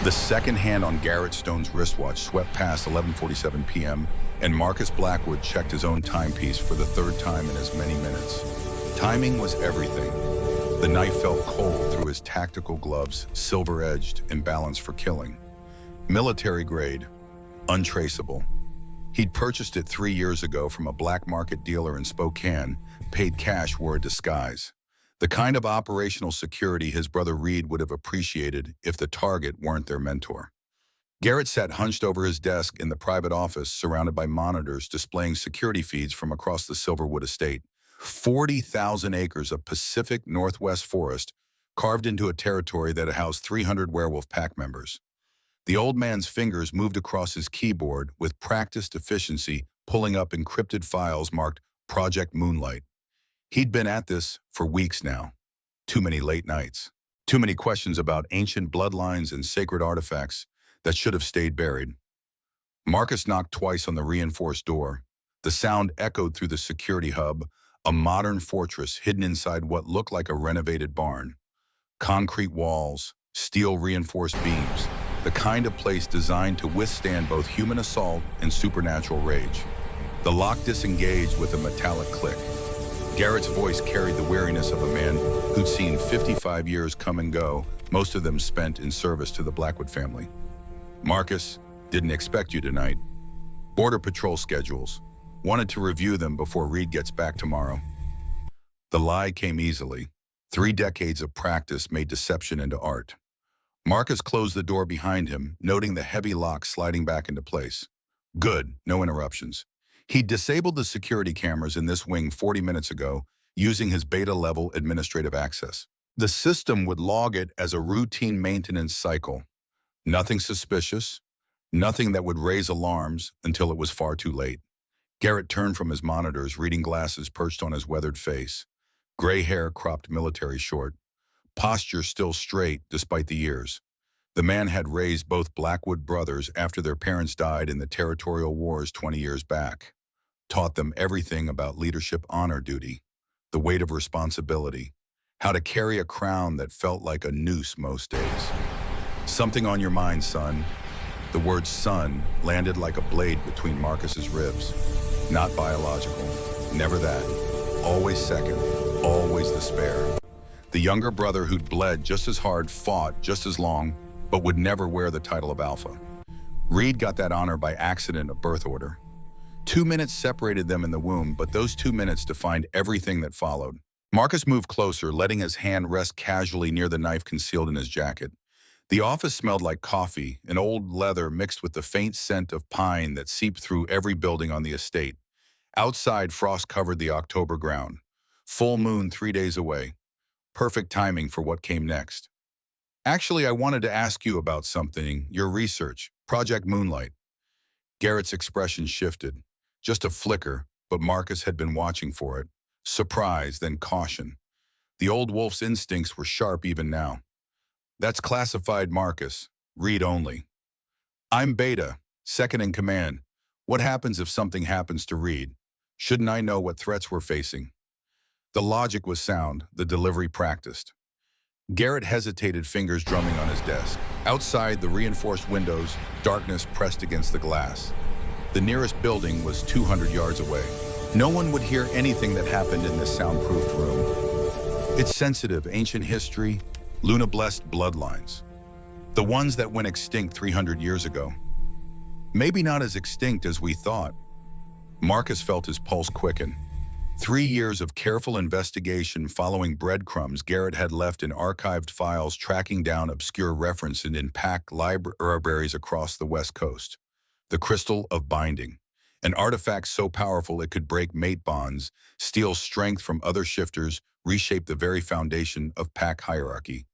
The second hand on Garrett Stone's wristwatch swept past 11:47 p.m., and Marcus Blackwood checked his own timepiece for the third time in as many minutes. Timing was everything. The knife felt cold through his tactical gloves, silver-edged and balanced for killing. Military grade, untraceable. He'd purchased it 3 years ago from a black market dealer in Spokane, paid cash, wore a disguise. The kind of operational security his brother Reed would have appreciated if the target weren't their mentor. Garrett sat hunched over his desk in the private office, surrounded by monitors displaying security feeds from across the Silverwood estate. 40,000 acres of Pacific Northwest forest carved into a territory that housed 300 werewolf pack members. The old man's fingers moved across his keyboard with practiced efficiency, pulling up encrypted files marked Project Moonlight. He'd been at this for weeks now. Too many late nights. Too many questions about ancient bloodlines and sacred artifacts that should have stayed buried. Marcus knocked twice on the reinforced door. The sound echoed through the security hub, a modern fortress hidden inside what looked like a renovated barn. Concrete walls, steel-reinforced beams, the kind of place designed to withstand both human assault and supernatural rage. The lock disengaged with a metallic click. Garrett's voice carried the weariness of a man who'd seen 55 years come and go, most of them spent in service to the Blackwood family. Marcus, didn't expect you tonight. Border Patrol schedules. Wanted to review them before Reed gets back tomorrow. The lie came easily. 3 decades of practice made deception into art. Marcus closed the door behind him, noting the heavy lock sliding back into place. Good, no interruptions. He'd disabled the security cameras in this wing 40 minutes ago, using his beta-level administrative access. The system would log it as a routine maintenance cycle. Nothing suspicious, nothing that would raise alarms until it was far too late. Garrett turned from his monitors, reading glasses perched on his weathered face. Gray hair cropped military short. Posture still straight despite the years. The man had raised both Blackwood brothers after their parents died in the territorial wars 20 years back. Taught them everything about leadership honor duty, the weight of responsibility, how to carry a crown that felt like a noose most days. Something on your mind, son. The word son landed like a blade between Marcus's ribs. Not biological, never that. Always second, always the spare. The younger brother who'd bled just as hard, fought just as long, but would never wear the title of Alpha. Reed got that honor by accident of birth order. 2 minutes separated them in the womb, but those 2 minutes defined everything that followed. Marcus moved closer, letting his hand rest casually near the knife concealed in his jacket. The office smelled like coffee and old leather mixed with the faint scent of pine that seeped through every building on the estate. Outside, frost covered the October ground. Full moon 3 days away. Perfect timing for what came next. Actually, I wanted to ask you about something, your research, Project Moonlight. Garrett's expression shifted. Just a flicker, but Marcus had been watching for it. Surprise, then caution. The old wolf's instincts were sharp even now. That's classified, Marcus. Read only. I'm Beta, second in command. What happens if something happens to Reed? Shouldn't I know what threats we're facing? The logic was sound, the delivery practiced. Garrett hesitated, fingers drumming on his desk. Outside, the reinforced windows, darkness pressed against the glass. The nearest building was 200 yards away. No one would hear anything that happened in this soundproofed room. It's sensitive, ancient history, Luna-blessed bloodlines. The ones that went extinct 300 years ago. Maybe not as extinct as we thought. Marcus felt his pulse quicken. 3 years of careful investigation following breadcrumbs Garrett had left in archived files, tracking down obscure references in packed libraries across the West Coast. The Crystal of Binding, an artifact so powerful it could break mate bonds, steal strength from other shifters, reshape the very foundation of pack hierarchy.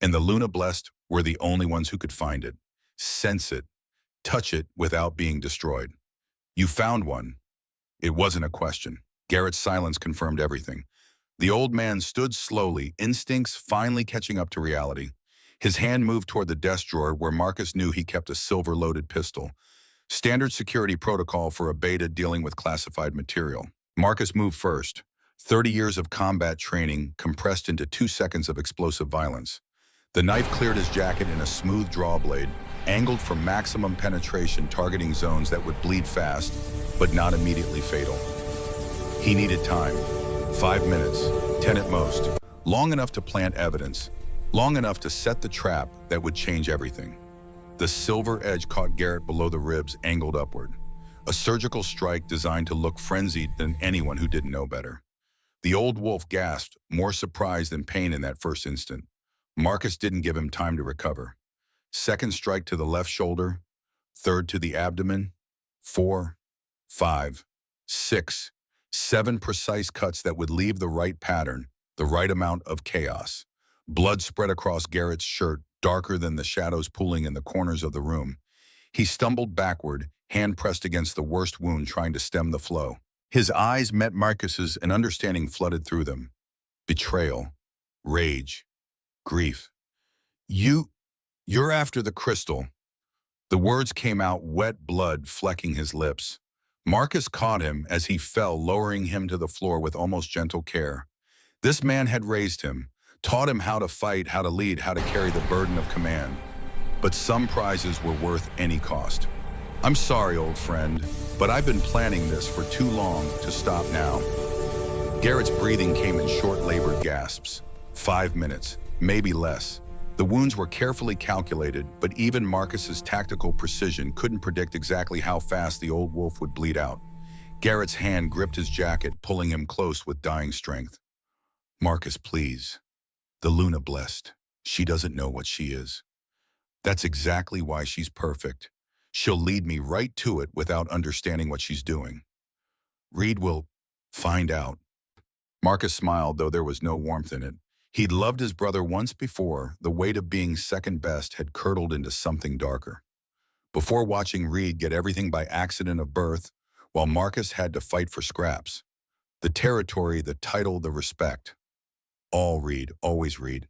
And the Luna-blessed were the only ones who could find it, sense it, touch it without being destroyed. You found one. It wasn't a question. Garrett's silence confirmed everything. The old man stood slowly, instincts finally catching up to reality. His hand moved toward the desk drawer where Marcus knew he kept a silver-loaded pistol. Standard security protocol for a beta dealing with classified material. Marcus moved first. 30 years of combat training compressed into 2 seconds of explosive violence. The knife cleared his jacket in a smooth draw blade, angled for maximum penetration, targeting zones that would bleed fast, but not immediately fatal. He needed time. 5 minutes, 10 at most. Long enough to plant evidence, long enough to set the trap that would change everything. The silver edge caught Garrett below the ribs, angled upward. A surgical strike designed to look frenzied than anyone who didn't know better. The old wolf gasped, more surprise than pain in that first instant. Marcus didn't give him time to recover. Second strike to the left shoulder, third to the abdomen, 4, 5, 6, 7 precise cuts that would leave the right pattern, the right amount of chaos. Blood spread across Garrett's shirt, darker than the shadows pooling in the corners of the room. He stumbled backward, hand pressed against the worst wound, trying to stem the flow. His eyes met Marcus's, and understanding flooded through them. Betrayal, rage, grief. You're after the crystal." The words came out, wet blood flecking his lips. Marcus caught him as he fell, lowering him to the floor with almost gentle care. This man had raised him, taught him how to fight, how to lead, how to carry the burden of command. But some prizes were worth any cost. "I'm sorry, old friend, but I've been planning this for too long to stop now." Garrett's breathing came in short, labored gasps. 5 minutes, maybe less. The wounds were carefully calculated, but even Marcus's tactical precision couldn't predict exactly how fast the old wolf would bleed out. Garrett's hand gripped his jacket, pulling him close with dying strength. "Marcus, please. The Luna blessed. She doesn't know what she is. That's exactly why she's perfect. She'll lead me right to it without understanding what she's doing. Reed will find out." Marcus smiled, though there was no warmth in it. He'd loved his brother once before. The weight of being second best had curdled into something darker. Before watching Reed get everything by accident of birth, while Marcus had to fight for scraps. The territory, the title, the respect. All Reed, always Reed.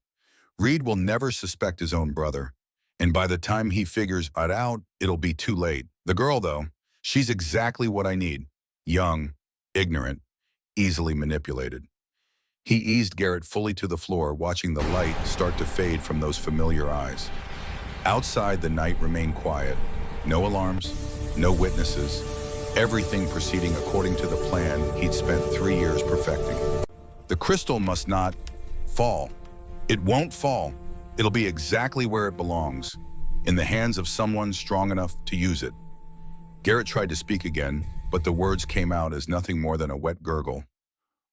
Reed will never suspect his own brother, and by the time he figures it out, it'll be too late. The girl, though, she's exactly what I need. Young, ignorant, easily manipulated. He eased Garrett fully to the floor, watching the light start to fade from those familiar eyes. Outside, the night remained quiet. No alarms, no witnesses. Everything proceeding according to the plan he'd spent 3 years perfecting. The crystal must not fall. It won't fall. It'll be exactly where it belongs, in the hands of someone strong enough to use it. Garrett tried to speak again, but the words came out as nothing more than a wet gurgle.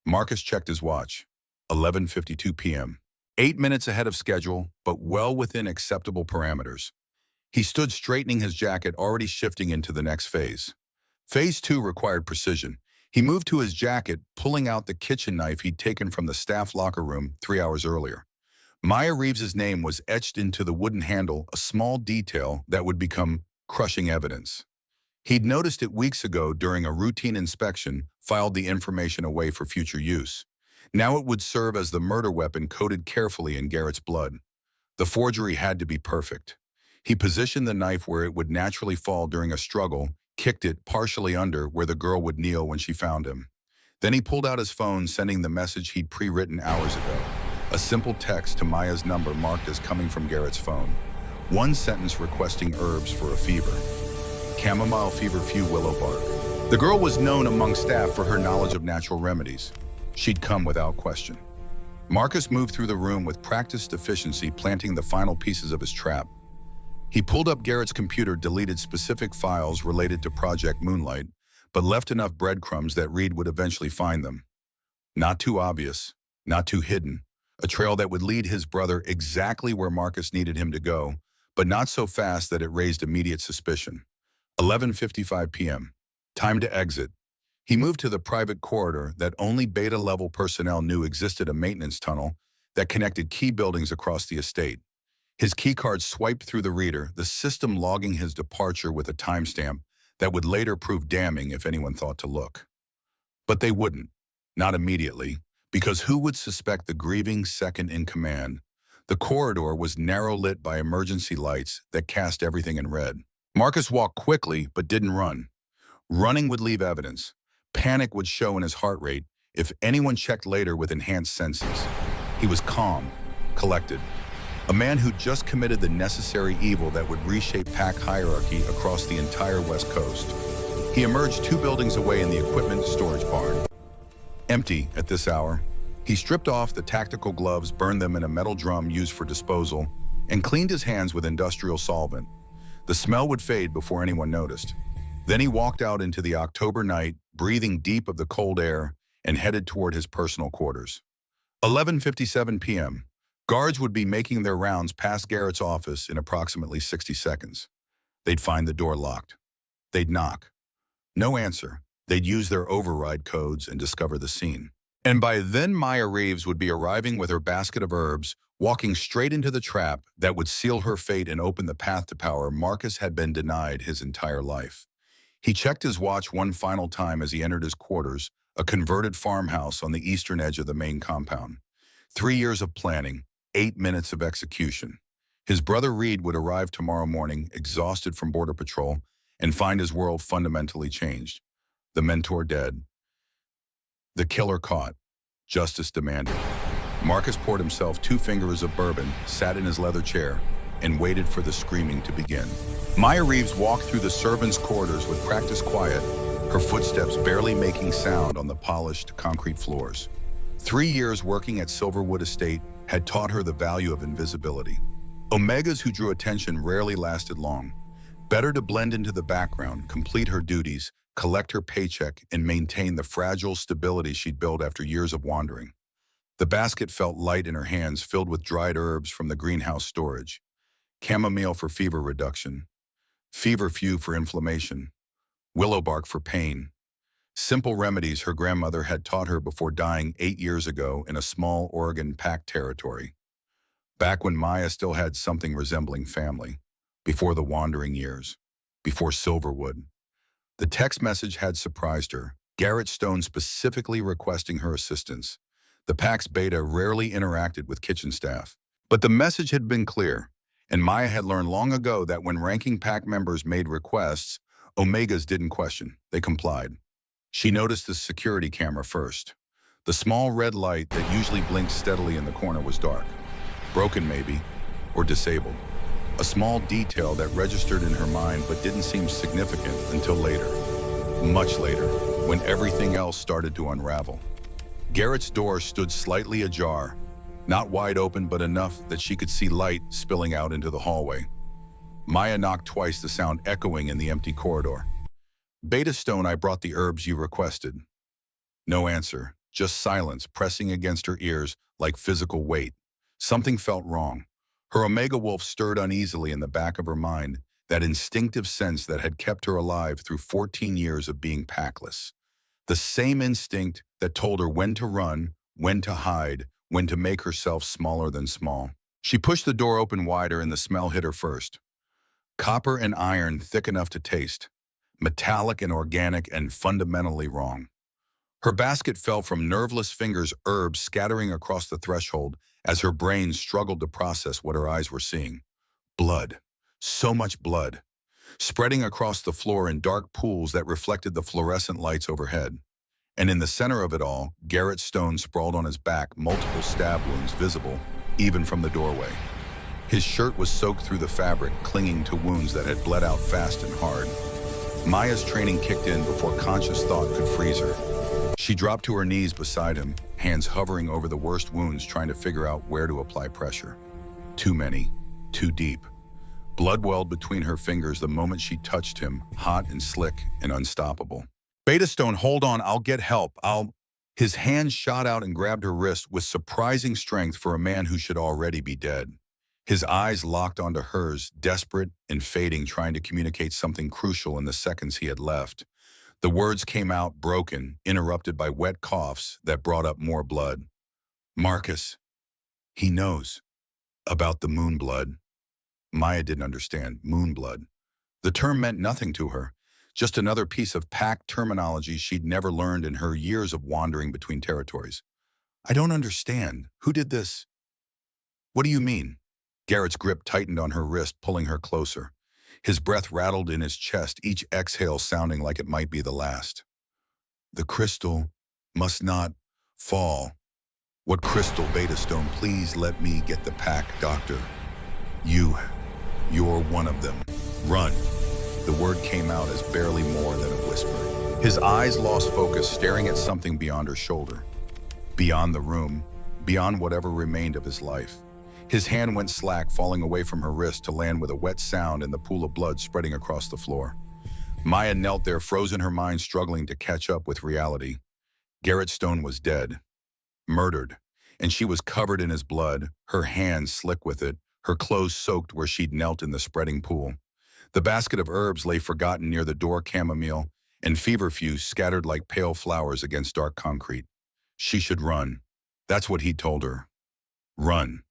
Marcus checked his watch. 11:52 p.m. 8 minutes ahead of schedule, but well within acceptable parameters. He stood straightening his jacket, already shifting into the next phase. Phase 2 required precision. He moved to his jacket, pulling out the kitchen knife he'd taken from the staff locker room 3 hours earlier. Maya Reeves's name was etched into the wooden handle, a small detail that would become crushing evidence. He'd noticed it weeks ago during a routine inspection, filed the information away for future use. Now it would serve as the murder weapon, coated carefully in Garrett's blood. The forgery had to be perfect. He positioned the knife where it would naturally fall during a struggle, kicked it partially under where the girl would kneel when she found him. Then he pulled out his phone, sending the message he'd pre-written hours ago. A simple text to Maya's number marked as coming from Garrett's phone. One sentence requesting herbs for a fever. Chamomile feverfew willow bark. The girl was known among staff for her knowledge of natural remedies. She'd come without question. Marcus moved through the room with practiced efficiency, planting the final pieces of his trap. He pulled up Garrett's computer, deleted specific files related to Project Moonlight, but left enough breadcrumbs that Reed would eventually find them. Not too obvious, not too hidden. A trail that would lead his brother exactly where Marcus needed him to go, but not so fast that it raised immediate suspicion. 11:55 p.m. Time to exit. He moved to the private corridor that only beta-level personnel knew existed, a maintenance tunnel that connected key buildings across the estate. His keycard swiped through the reader, the system logging his departure with a timestamp that would later prove damning if anyone thought to look. But they wouldn't, not immediately, because who would suspect the grieving second in command? The corridor was narrow, lit by emergency lights that cast everything in red. Marcus walked quickly, but didn't run. Running would leave evidence. Panic would show in his heart rate if anyone checked later with enhanced senses. He was calm, collected. A man who just committed the necessary evil that would reshape pack hierarchy across the entire West Coast. He emerged 2 buildings away in the equipment storage barn. Empty at this hour, he stripped off the tactical gloves, burned them in a metal drum used for disposal, and cleaned his hands with industrial solvent. The smell would fade before anyone noticed. Then he walked out into the October night, breathing deep of the cold air, and headed toward his personal quarters. 11:57 p.m. Guards would be making their rounds past Garrett's office in approximately 60 seconds. They'd find the door locked. They'd knock. No answer. They'd use their override codes and discover the scene. And by then, Maya Reeves would be arriving with her basket of herbs, walking straight into the trap that would seal her fate and open the path to power Marcus had been denied his entire life. He checked his watch one final time as he entered his quarters, a converted farmhouse on the eastern edge of the main compound. 3 years of planning, 8 minutes of execution. His brother Reed would arrive tomorrow morning, exhausted from Border Patrol, and find his world fundamentally changed. The mentor dead. The killer caught. Justice demanded. Marcus poured himself 2 fingers of bourbon, sat in his leather chair, and waited for the screaming to begin. Maya Reeves walked through the servants' quarters with practiced quiet, her footsteps barely making sound on the polished concrete floors. 3 years working at Silverwood Estate had taught her the value of invisibility. Omegas who drew attention rarely lasted long. Better to blend into the background, complete her duties, collect her paycheck, and maintain the fragile stability she'd built after years of wandering. The basket felt light in her hands, filled with dried herbs from the greenhouse storage. Chamomile for fever reduction, feverfew for inflammation, willow bark for pain. Simple remedies her grandmother had taught her before dying 8 years ago in a small Oregon pack territory. Back when Maya still had something resembling family, before the wandering years, before Silverwood. The text message had surprised her, Garrett Stone specifically requesting her assistance. The pack's beta rarely interacted with kitchen staff. But the message had been clear, and Maya had learned long ago that when ranking pack members made requests, Omegas didn't question, they complied. She noticed the security camera first. The small red light that usually blinked steadily in the corner was dark. Broken maybe, or disabled. A small detail that registered in her mind but didn't seem significant until later. Much later, when everything else started to unravel. Garrett's door stood slightly ajar, not wide open but enough that she could see light spilling out into the hallway. Maya knocked twice, the sound echoing in the empty corridor. Beta Stone, I brought the herbs you requested. No answer, just silence pressing against her ears like physical weight. Something felt wrong. Her Omega Wolf stirred uneasily in the back of her mind, that instinctive sense that had kept her alive through 14 years of being packless. The same instinct that told her when to run, when to hide, when to make herself smaller than small. She pushed the door open wider and the smell hit her first. Copper and iron thick enough to taste. Metallic and organic and fundamentally wrong. Her basket fell from nerveless fingers, herbs scattering across the threshold as her brain struggled to process what her eyes were seeing. Blood. So much blood. Spreading across the floor in dark pools that reflected the fluorescent lights overhead. And in the center of it all, Garrett Stone sprawled on his back, multiple stab wounds visible, even from the doorway. His shirt was soaked through the fabric, clinging to wounds that had bled out fast and hard. Maya's training kicked in before conscious thought could freeze her. She dropped to her knees beside him, hands hovering over the worst wounds, trying to figure out where to apply pressure. Too many, too deep. Blood welled between her fingers the moment she touched him, hot and slick and unstoppable. Beta Stone, hold on, I'll get help, His hand shot out and grabbed her wrist with surprising strength for a man who should already be dead. His eyes locked onto hers, desperate and fading, trying to communicate something crucial in the seconds he had left. The words came out broken, interrupted by wet coughs that brought up more blood. Marcus. He knows. About the moon blood. Maya didn't understand. Moon blood. The term meant nothing to her. Just another piece of pack terminology she'd never learned in her years of wandering between territories. I don't understand. Who did this? What do you mean? Garrett's grip tightened on her wrist, pulling her closer. His breath rattled in his chest, each exhale sounding like it might be the last. The crystal must not fall. What crystal beta stone? Please let me get the pack, Doctor. You, you're one of them. Run. The word came out as barely more than a whisper. His eyes lost focus, staring at something beyond her shoulder. Beyond the room, beyond whatever remained of his life. His hand went slack, falling away from her wrist to land with a wet sound and the pool of blood spreading across the floor. Maya knelt there, frozen, her mind struggling to catch up with reality. Garrett Stone was dead, murdered, and she was covered in his blood, her hands slick with it, her clothes soaked where she'd knelt in the spreading pool. The basket of herbs lay forgotten near the door, chamomile and feverfew scattered like pale flowers against dark concrete. She should run. That's what he'd told her. Run.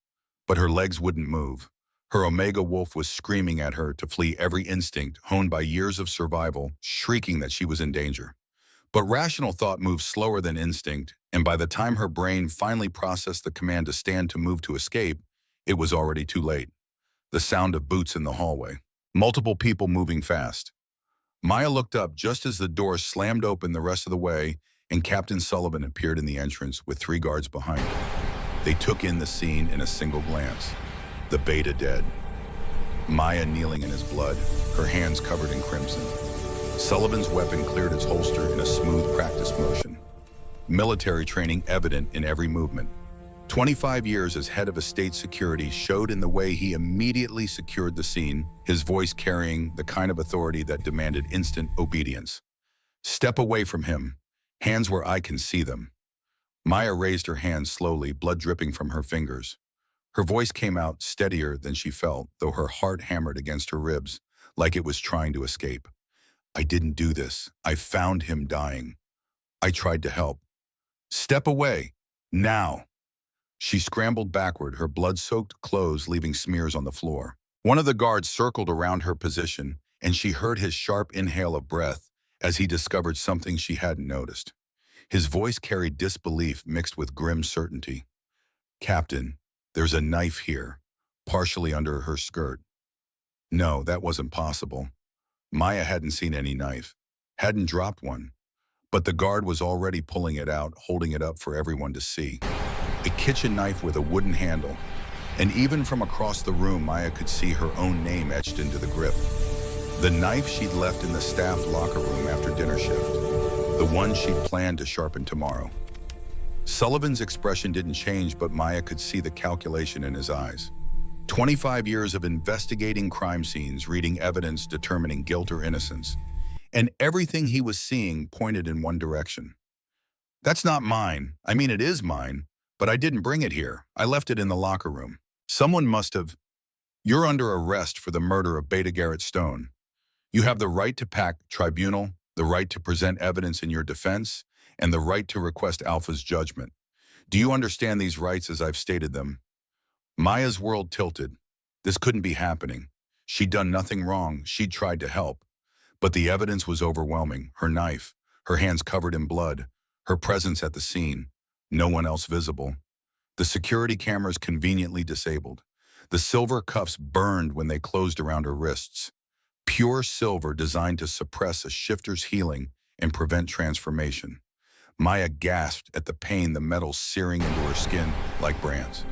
But her legs wouldn't move. Her Omega wolf was screaming at her to flee, every instinct honed by years of survival, shrieking that she was in danger. But rational thought moved slower than instinct, and by the time her brain finally processed the command to stand, to move, to escape, it was already too late. The sound of boots in the hallway. Multiple people moving fast. Maya looked up just as the door slammed open the rest of the way, and Captain Sullivan appeared in the entrance with 3 guards behind him. They took in the scene in a single glance. The beta dead. Maya kneeling in his blood, her hands covered in crimson. Sullivan's weapon cleared its holster in a smooth practice motion. Military training evident in every movement. 25 years as head of estate security showed in the way he immediately secured the scene, his voice carrying the kind of authority that demanded instant obedience. Step away from him. Hands where I can see them. Maya raised her hands slowly, blood dripping from her fingers. Her voice came out steadier than she felt, though her heart hammered against her ribs, like it was trying to escape. I didn't do this. I found him dying. I tried to help. Step away. Now. She scrambled backward, her blood-soaked clothes leaving smears on the floor. One of the guards circled around her position, and she heard his sharp inhale of breath as he discovered something she hadn't noticed. His voice carried disbelief mixed with grim certainty. Captain, there's a knife here, partially under her skirt. No, that wasn't possible. Maya hadn't seen any knife, hadn't dropped one, but the guard was already pulling it out, holding it up for everyone to see. A kitchen knife with a wooden handle, and even from across the room, Maya could see her own name etched into the grip. The knife she'd left in the staff locker room after dinner shift, the one she'd planned to sharpen tomorrow. Sullivan's expression didn't change, but Maya could see the calculation in his eyes. 25 years of investigating crime scenes, reading evidence, determining guilt or innocence, and everything he was seeing pointed in one direction. That's not mine. I mean, it is mine, but I didn't bring it here. I left it in the locker room. Someone must have. You're under arrest for the murder of Beta Garrett Stone. You have the right to pack tribunal, the right to present evidence in your defense, and the right to request Alpha's judgment. Do you understand these rights as I've stated them? Maya's world tilted. This couldn't be happening. She'd done nothing wrong. She'd tried to help. But the evidence was overwhelming. Her knife, her hands covered in blood, her presence at the scene, no one else visible. The security cameras conveniently disabled. The silver cuffs burned when they closed around her wrists. Pure silver designed to suppress a shifter's healing and prevent transformation. Maya gasped at the pain, the metal searing into her skin like brands.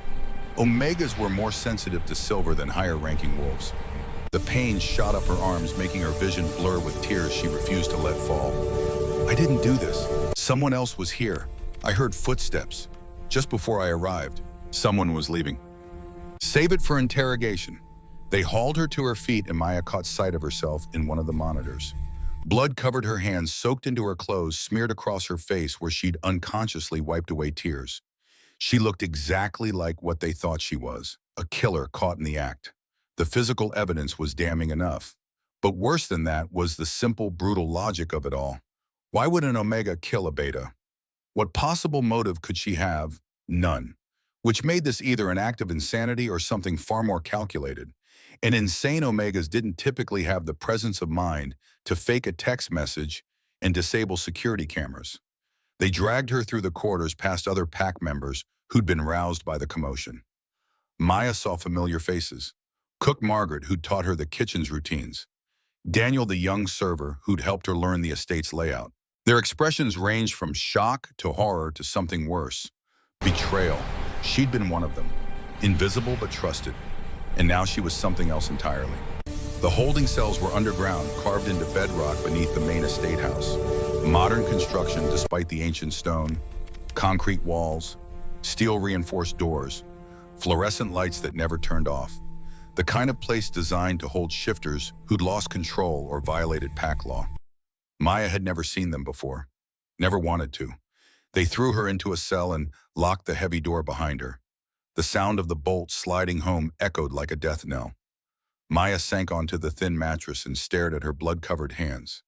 Omegas were more sensitive to silver than higher-ranking wolves. The pain shot up her arms, making her vision blur with tears she refused to let fall. I didn't do this. Someone else was here. I heard footsteps. Just before I arrived, someone was leaving. Save it for interrogation. They hauled her to her feet, and Maya caught sight of herself in one of the monitors. Blood covered her hands, soaked into her clothes, smeared across her face where she'd unconsciously wiped away tears. She looked exactly like what they thought she was, a killer caught in the act. The physical evidence was damning enough. But worse than that was the simple, brutal logic of it all. Why would an Omega kill a Beta? What possible motive could she have? None. Which made this either an act of insanity or something far more calculated. And insane Omegas didn't typically have the presence of mind to fake a text message and disable security cameras. They dragged her through the corridors past other pack members who'd been roused by the commotion. Maya saw familiar faces. Cook Margaret, who'd taught her the kitchen's routines. Daniel, the young server, who'd helped her learn the estate's layout. Their expressions ranged from shock to horror to something worse. Betrayal. She'd been one of them. Invisible but trusted. And now she was something else entirely. The holding cells were underground, carved into bedrock beneath the main estate house. Modern construction despite the ancient stone, concrete walls, steel-reinforced doors, fluorescent lights that never turned off. The kind of place designed to hold shifters who'd lost control or violated pack law. Maya had never seen them before, never wanted to. They threw her into a cell and locked the heavy door behind her. The sound of the bolt sliding home echoed like a death knell. Maya sank onto the thin mattress and stared at her blood-covered hands.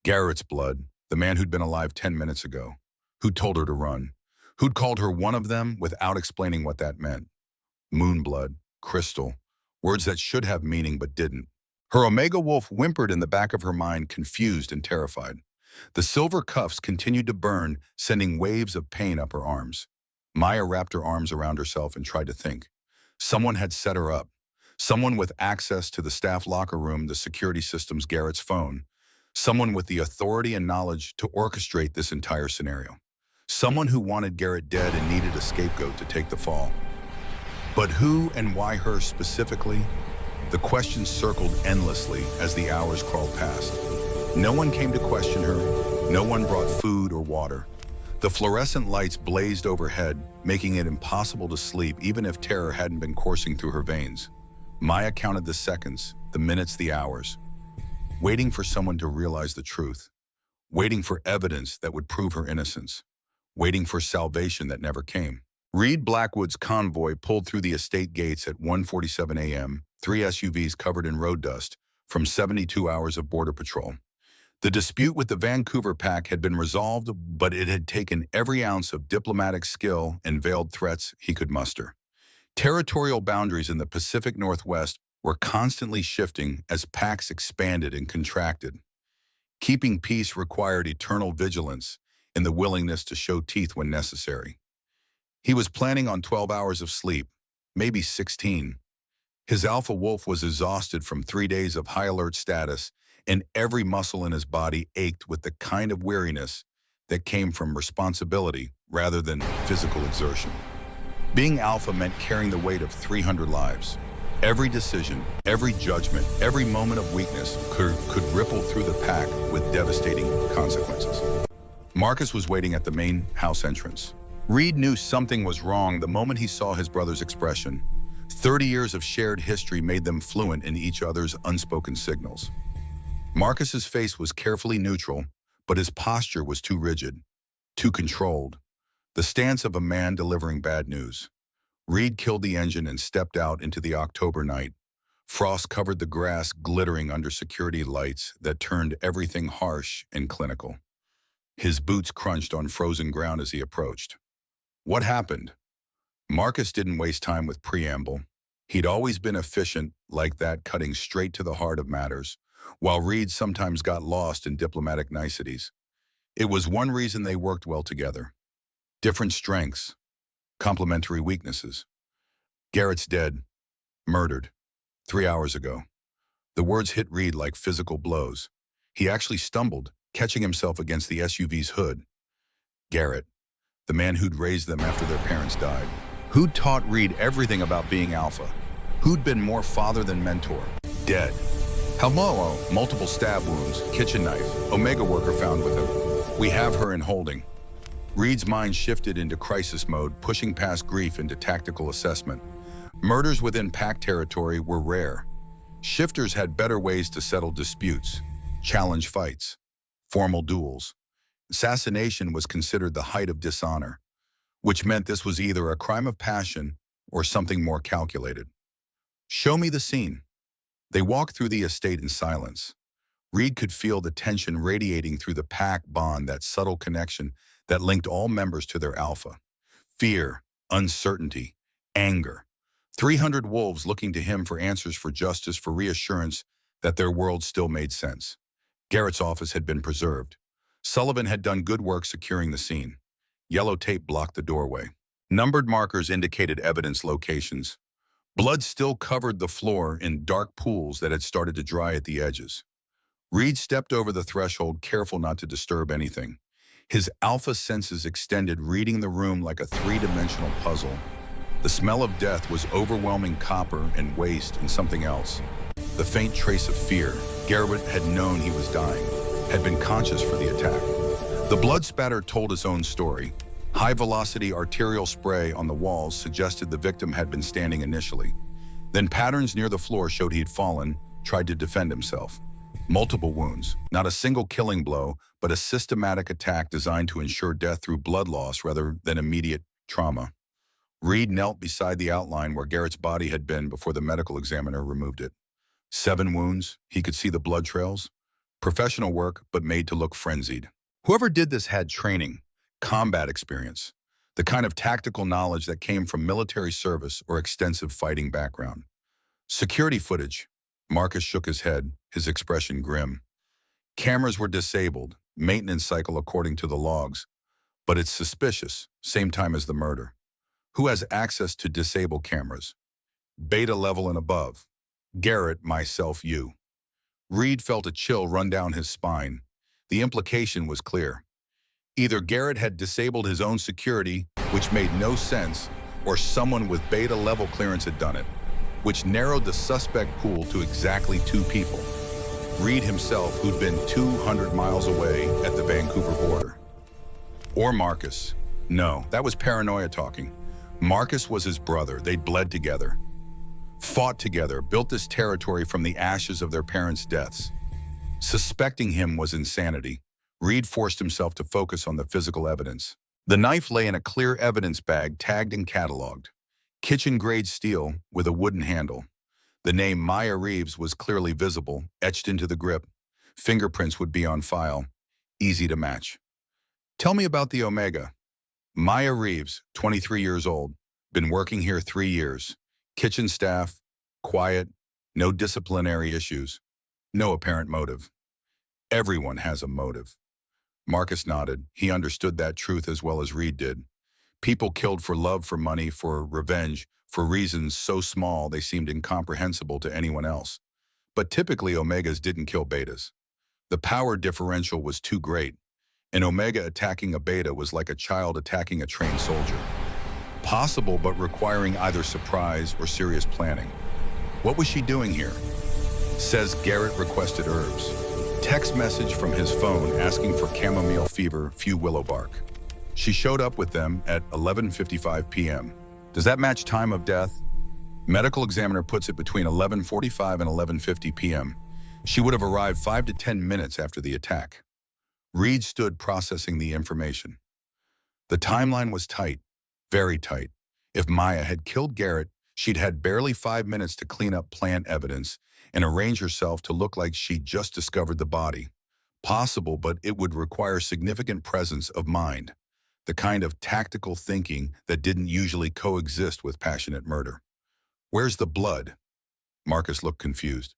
Garrett's blood, the man who'd been alive 10 minutes ago, who'd told her to run, who'd called her one of them without explaining what that meant. Moonblood, crystal, words that should have meaning but didn't. Her Omega Wolf whimpered in the back of her mind, confused and terrified. The silver cuffs continued to burn, sending waves of pain up her arms. Maya wrapped her arms around herself and tried to think. Someone had set her up. Someone with access to the staff locker room, the security systems, Garrett's phone. Someone with the authority and knowledge to orchestrate this entire scenario. Someone who wanted Garrett dead and needed a scapegoat to take the fall. But who and why her specifically? The questions circled endlessly as the hours crawled past. No one came to question her. No one brought food or water. The fluorescent lights blazed overhead, making it impossible to sleep even if terror hadn't been coursing through her veins. Maya counted the seconds, the minutes, the hours, waiting for someone to realize the truth, waiting for evidence that would prove her innocence, waiting for salvation that never came. Reed Blackwood's convoy pulled through the estate gates at 1:47 a.m., 3 SUVs covered in road dust from 72 hours of border patrol. The dispute with the Vancouver pack had been resolved, but it had taken every ounce of diplomatic skill and veiled threats he could muster. Territorial boundaries in the Pacific Northwest were constantly shifting as packs expanded and contracted. Keeping peace required eternal vigilance and the willingness to show teeth when necessary. He was planning on 12 hours of sleep, maybe 16. His alpha wolf was exhausted from 3 days of high alert status, and every muscle in his body ached with the kind of weariness that came from responsibility rather than physical exertion. Being alpha meant carrying the weight of 300 lives. Every decision, every judgment, every moment of weakness could ripple through the pack with devastating consequences. Marcus was waiting at the main house entrance. Reed knew something was wrong the moment he saw his brother's expression. 30 years of shared history made them fluent in each other's unspoken signals. Marcus's face was carefully neutral, but his posture was too rigid, too controlled. The stance of a man delivering bad news. Reed killed the engine and stepped out into the October night. Frost covered the grass, glittering under security lights that turned everything harsh and clinical. His boots crunched on frozen ground as he approached. What happened? Marcus didn't waste time with preamble. He'd always been efficient like that, cutting straight to the heart of matters, while Reed sometimes got lost in diplomatic niceties. It was one reason they worked well together. Different strengths, complementary weaknesses. Garrett's dead, murdered, 3 hours ago. The words hit Reed like physical blows. He actually stumbled, catching himself against the SUV's hood. Garrett, the man who'd raised them after their parents died. Who'd taught Reed everything about being alpha. Who'd been more father than mentor. Dead. Helmo, multiple stab wounds, kitchen knife, Omega worker found with him. We have her in holding. Reed's mind shifted into crisis mode, pushing past grief into tactical assessment. Murders within pack territory were rare. Shifters had better ways to settle disputes, challenge fights, formal duels. Assassination was considered the height of dishonor, which meant this was either a crime of passion or something more calculated. Show me the scene. They walked through the estate in silence. Reed could feel the tension radiating through the pack bond, that subtle connection that linked all members to their alpha. Fear, uncertainty, anger. 300 wolves looking to him for answers, for justice, for reassurance that their world still made sense. Garrett's office had been preserved. Sullivan had done good work securing the scene. Yellow tape blocked the doorway. Numbered markers indicated evidence locations. Blood still covered the floor in dark pools that had started to dry at the edges. Reed stepped over the threshold, careful not to disturb anything. His alpha senses extended, reading the room like a three-dimensional puzzle. The smell of death was overwhelming, copper and waste and something else. The faint trace of fear. Garrett had known he was dying, had been conscious for the attack. The blood spatter told his own story. High-velocity arterial spray on the walls suggested the victim had been standing initially. Then patterns near the floor showed he'd fallen, tried to defend himself. Multiple wounds, not a single killing blow, but a systematic attack designed to ensure death through blood loss rather than immediate trauma. Reed knelt beside the outline where Garrett's body had been before the medical examiner removed it. 7 wounds, he could see the blood trails. Professional work, but made to look frenzied. Whoever did this had training, combat experience, the kind of tactical knowledge that came from military service or extensive fighting background. Security footage. Marcus shook his head, his expression grim. Cameras were disabled, maintenance cycle according to the logs. But it's suspicious, same time as the murder. Who has access to disable cameras? Beta level and above. Garrett, myself, you. Reed felt a chill run down his spine. The implication was clear. Either Garrett had disabled his own security, which made no sense, or someone with beta level clearance had done it, which narrowed the suspect pool to exactly 2 people. Reed himself, who'd been 200 miles away at the Vancouver border. Or Marcus. No, that was paranoia talking. Marcus was his brother. They'd bled together, fought together, built this territory from the ashes of their parents' deaths. Suspecting him was insanity. Reed forced himself to focus on the physical evidence. The knife lay in a clear evidence bag, tagged and cataloged. Kitchen-grade steel with a wooden handle. The name Maya Reeves was clearly visible, etched into the grip. Fingerprints would be on file. Easy to match. Tell me about the Omega. Maya Reeves, 23 years old, been working here 3 years. Kitchen staff, quiet, no disciplinary issues, no apparent motive. Everyone has a motive. Marcus nodded. He understood that truth as well as Reed did. People killed for love, for money, for revenge, for reasons so small they seemed incomprehensible to anyone else. But typically Omegas didn't kill Betas. The power differential was too great. An Omega attacking a Beta was like a child attacking a trained soldier. Possible, but requiring either surprise or serious planning. What was she doing here? Says Garrett requested herbs. Text message from his phone asking for chamomile fever, few willow bark. She showed up with them at 11:55 p.m. Does that match time of death? Medical examiner puts it between 11:45 and 11:50 p.m. She would have arrived 5 to 10 minutes after the attack. Reed stood processing the information. The timeline was tight, very tight. If Maya had killed Garrett, she'd had barely 5 minutes to clean up plant evidence and arrange herself to look like she'd just discovered the body. Possible, but it would require significant presence of mind, the kind of tactical thinking that didn't usually coexist with passionate murder. Where's the blood? Marcus looked confused.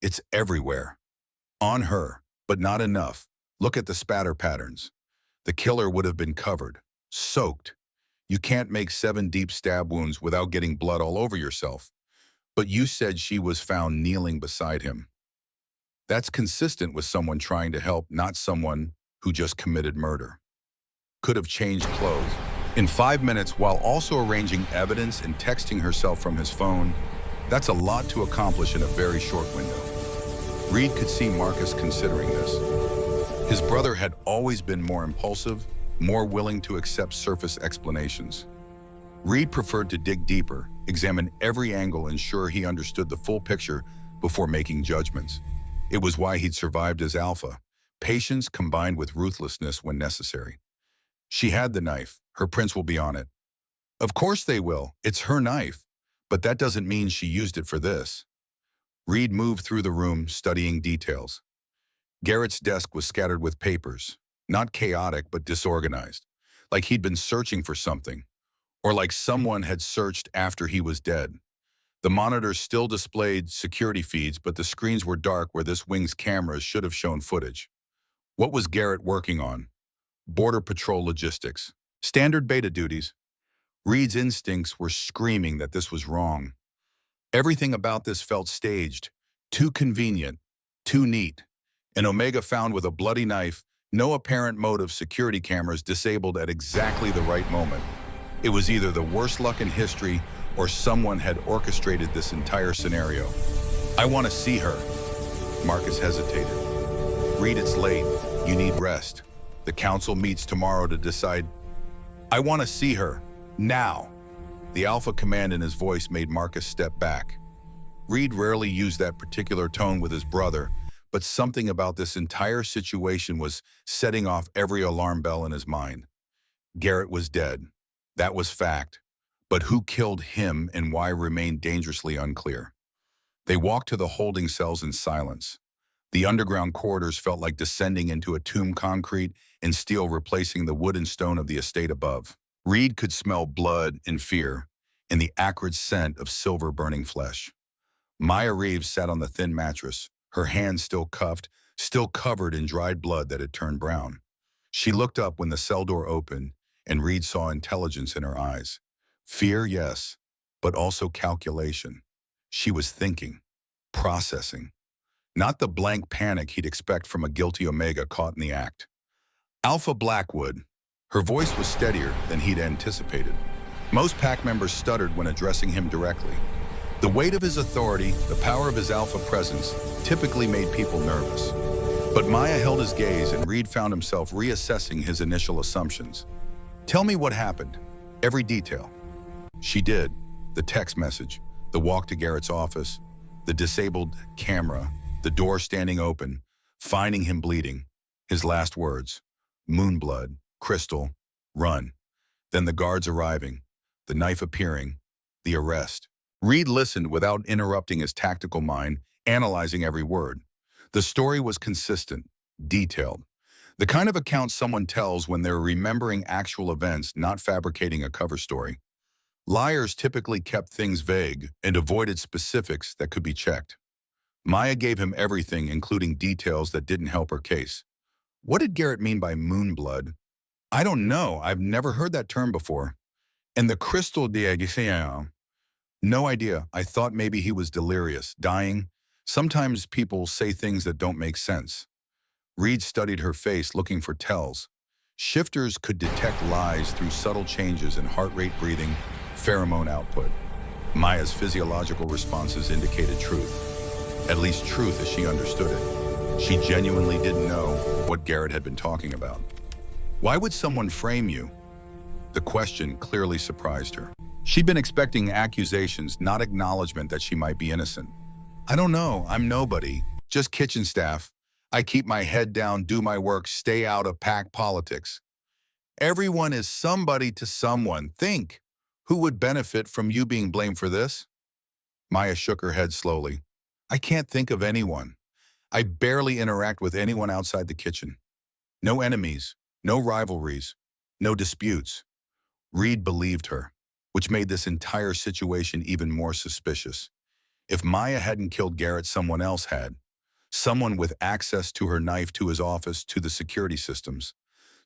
It's everywhere. On her, but not enough. Look at the spatter patterns. The killer would have been covered, soaked. You can't make 7 deep stab wounds without getting blood all over yourself. But you said she was found kneeling beside him. That's consistent with someone trying to help, not someone who just committed murder. Could have changed clothes in 5 minutes while also arranging evidence and texting herself from his phone. That's a lot to accomplish in a very short window. Reed could see Marcus considering this. His brother had always been more impulsive, more willing to accept surface explanations. Reed preferred to dig deeper, examine every angle, ensure he understood the full picture before making judgments. It was why he'd survived as Alpha, patience combined with ruthlessness when necessary. She had the knife. Her prints will be on it. Of course they will. It's her knife. But that doesn't mean she used it for this. Reed moved through the room, studying details. Garrett's desk was scattered with papers, not chaotic but disorganized, like he'd been searching for something, or like someone had searched after he was dead. The monitors still displayed security feeds, but the screens were dark where this wing's cameras should have shown footage. What was Garrett working on? Border Patrol logistics. Standard beta duties. Reed's instincts were screaming that this was wrong. Everything about this felt staged, too convenient, too neat. An Omega found with a bloody knife, No apparent motive, security cameras disabled at exactly the right moment. It was either the worst luck in history or someone had orchestrated this entire scenario. I want to see her. Marcus hesitated. Reed, it's late. You need rest. The council meets tomorrow to decide. I want to see her. Now. The alpha command in his voice made Marcus step back. Reed rarely used that particular tone with his brother, but something about this entire situation was setting off every alarm bell in his mind. Garrett was dead. That was fact. But who killed him and why remained dangerously unclear. They walked to the holding cells in silence. The underground corridors felt like descending into a tomb, concrete and steel replacing the wood and stone of the estate above. Reed could smell blood and fear and the acrid scent of silver burning flesh. Maya Reeves sat on the thin mattress, her hands still cuffed, still covered in dried blood that had turned brown. She looked up when the cell door opened, and Reed saw intelligence in her eyes. Fear, yes, but also calculation. She was thinking, processing. Not the blank panic he'd expect from a guilty Omega caught in the act. Alpha Blackwood. Her voice was steadier than he'd anticipated. Most pack members stuttered when addressing him directly. The weight of his authority, the power of his alpha presence, typically made people nervous. But Maya held his gaze and Reed found himself reassessing his initial assumptions. Tell me what happened. Every detail. She did. The text message, the walk to Garrett's office, the disabled camera, the door standing open, finding him bleeding. His last words, Moonblood, Crystal, run. Then the guards arriving, the knife appearing, the arrest. Reed listened without interrupting his tactical mind, analyzing every word. The story was consistent, detailed. The kind of account someone tells when they're remembering actual events, not fabricating a cover story. Liars typically kept things vague and avoided specifics that could be checked. Maya gave him everything, including details that didn't help her case. What did Garrett mean by moonblood? I don't know. I've never heard that term before. And the crystal de... No idea. I thought maybe he was delirious, dying. Sometimes people say things that don't make sense. Reed studied her face, looking for tells. Shifters could detect lies through subtle changes in heart rate, breathing, pheromone output. Maya's physiological responses indicated truth. At least truth as she understood it. She genuinely didn't know what Garrett had been talking about. Why would someone frame you? The question clearly surprised her. She'd been expecting accusations, not acknowledgement that she might be innocent. I don't know, I'm nobody, just kitchen staff. I keep my head down, do my work, stay out of pack politics. Everyone is somebody to someone. Think, who would benefit from you being blamed for this? Maya shook her head slowly. I can't think of anyone. I barely interact with anyone outside the kitchen. No enemies, no rivalries, no disputes. Reed believed her, which made this entire situation even more suspicious. If Maya hadn't killed Garrett, someone else had. Someone with access to her knife, to his office, to the security systems.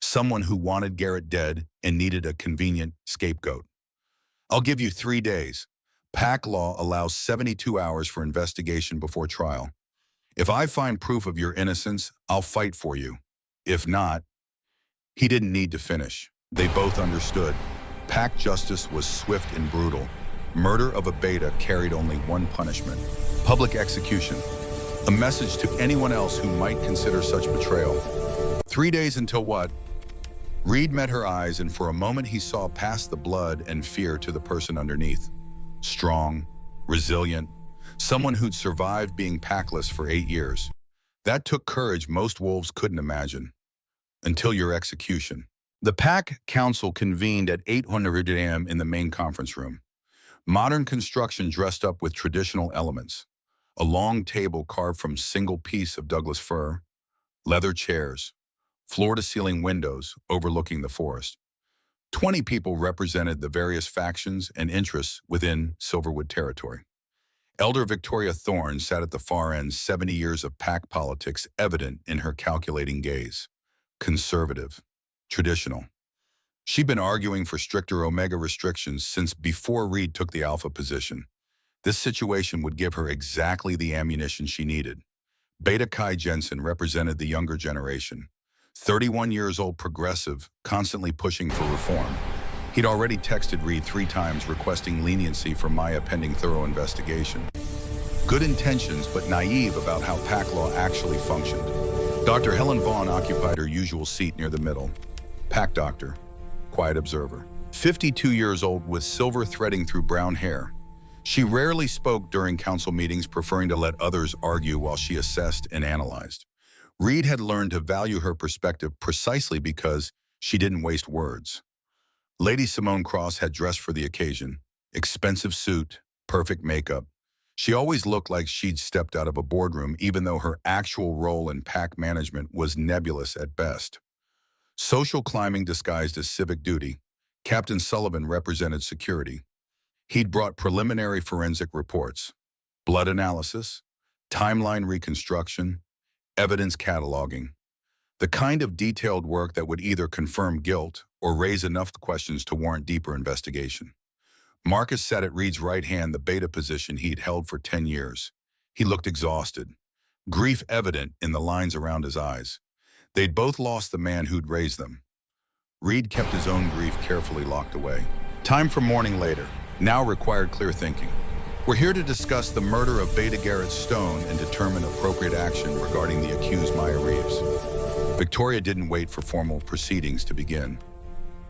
Someone who wanted Garrett dead and needed a convenient scapegoat. I'll give you 3 days. Pack law allows 72 hours for investigation before trial. If I find proof of your innocence, I'll fight for you. If not, he didn't need to finish. They both understood. Pack justice was swift and brutal. Murder of a beta carried only one punishment: public execution. A message to anyone else who might consider such betrayal. 3 days until what? Reed met her eyes, and for a moment he saw past the blood and fear to the person underneath. Strong, resilient, someone who'd survived being packless for 8 years. That took courage most wolves couldn't imagine. Until your execution. The Pack Council convened at 800 a.m. in the main conference room. Modern construction dressed up with traditional elements. A long table carved from single piece of Douglas fir, leather chairs, floor-to-ceiling windows overlooking the forest. 20 people represented the various factions and interests within Silverwood territory. Elder Victoria Thorne sat at the far end, 70 years of pack politics evident in her calculating gaze. Conservative, traditional. She'd been arguing for stricter Omega restrictions since before Reed took the Alpha position. This situation would give her exactly the ammunition she needed. Beta Kai Jensen represented the younger generation. 31 years old progressive, constantly pushing for reform. He'd already texted Reed 3 times requesting leniency for Maya pending thorough investigation. Good intentions, but naive about how PAC law actually functioned. Dr. Helen Vaughn occupied her usual seat near the middle. PAC doctor, quiet observer. 52 years old with silver threading through brown hair. She rarely spoke during council meetings, preferring to let others argue while she assessed and analyzed. Reed had learned to value her perspective precisely because she didn't waste words. Lady Simone Cross had dressed for the occasion. Expensive suit, perfect makeup. She always looked like she'd stepped out of a boardroom, even though her actual role in PAC management was nebulous at best. Social climbing disguised as civic duty. Captain Sullivan represented security. He'd brought preliminary forensic reports, blood analysis, timeline reconstruction, evidence cataloging. The kind of detailed work that would either confirm guilt or raise enough questions to warrant deeper investigation. Marcus sat at Reed's right hand, the beta position he'd held for 10 years. He looked exhausted, grief evident in the lines around his eyes. They'd both lost the man who'd raised them. Reed kept his own grief carefully locked away. Time for morning later. Now required clear thinking. We're here to discuss the murder of Beta Garrett Stone and determine appropriate action regarding the accused Maya Reeves. Victoria didn't wait for formal proceedings to begin.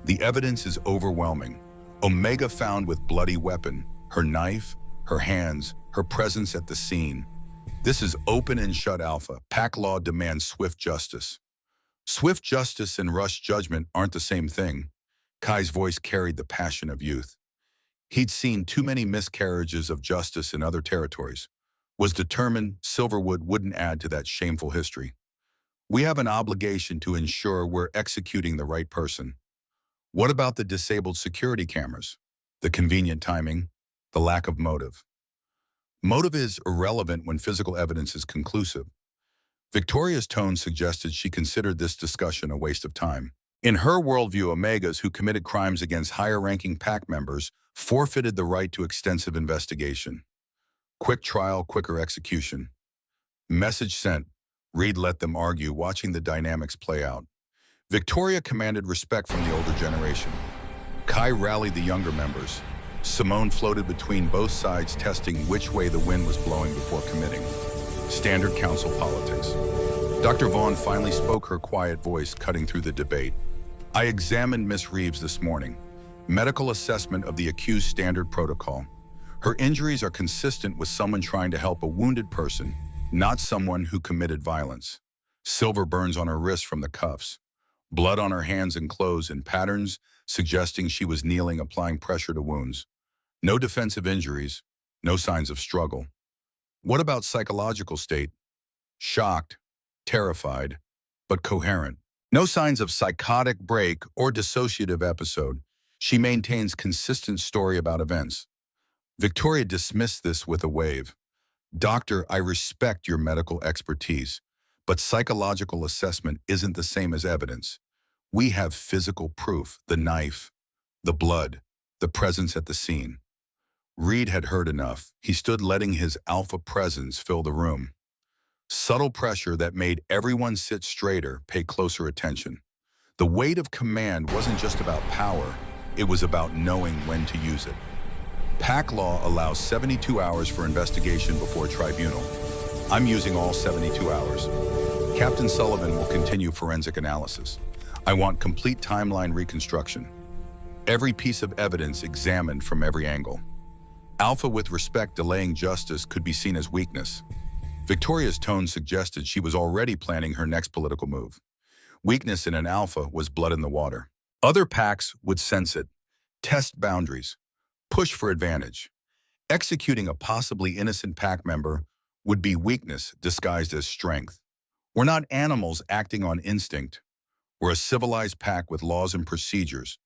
The evidence is overwhelming. Omega found with bloody weapon, her knife, her hands, her presence at the scene. This is open and shut Alpha. PAC law demands swift justice. Swift justice and rushed judgment aren't the same thing. Kai's voice carried the passion of youth. He'd seen too many miscarriages of justice in other territories. Was determined Silverwood wouldn't add to that shameful history. We have an obligation to ensure we're executing the right person. What about the disabled security cameras? The convenient timing? The lack of motive? Motive is irrelevant when physical evidence is conclusive. Victoria's tone suggested she considered this discussion a waste of time. In her worldview, Omegas who committed crimes against higher-ranking PAC members forfeited the right to extensive investigation. Quick trial, quicker execution. Message sent. Reed let them argue, watching the dynamics play out. Victoria commanded respect from the older generation. Kai rallied the younger members. Simone floated between both sides, testing which way the wind was blowing before committing. Standard council politics. Dr. Vaughn finally spoke, her quiet voice cutting through the debate. I examined Miss Reeves this morning. Medical assessment of the accused standard protocol. Her injuries are consistent with someone trying to help a wounded person, not someone who committed violence. Silver burns on her wrists from the cuffs. Blood on her hands and clothes in patterns suggesting she was kneeling, applying pressure to wounds. No defensive injuries, no signs of struggle. What about psychological state? Shocked, terrified, but coherent. No signs of psychotic break or dissociative episode. She maintains consistent story about events. Victoria dismissed this with a wave. Doctor, I respect your medical expertise, but psychological assessment isn't the same as evidence. We have physical proof, the knife, the blood, the presence at the scene. Reed had heard enough. He stood letting his alpha presence fill the room. Subtle pressure that made everyone sit straighter, pay closer attention. The weight of command wasn't just about power, it was about knowing when to use it. PAC law allows 72 hours for investigation before tribunal. I'm using all 72 hours. Captain Sullivan will continue forensic analysis. I want complete timeline reconstruction. Every piece of evidence examined from every angle. Alpha with respect delaying justice could be seen as weakness. Victoria's tone suggested she was already planning her next political move. Weakness in an alpha was blood in the water. Other PACs would sense it, test boundaries, push for advantage. Executing a possibly innocent PAC member would be weakness disguised as strength. We're not animals acting on instinct. We're a civilized PAC with laws and procedures.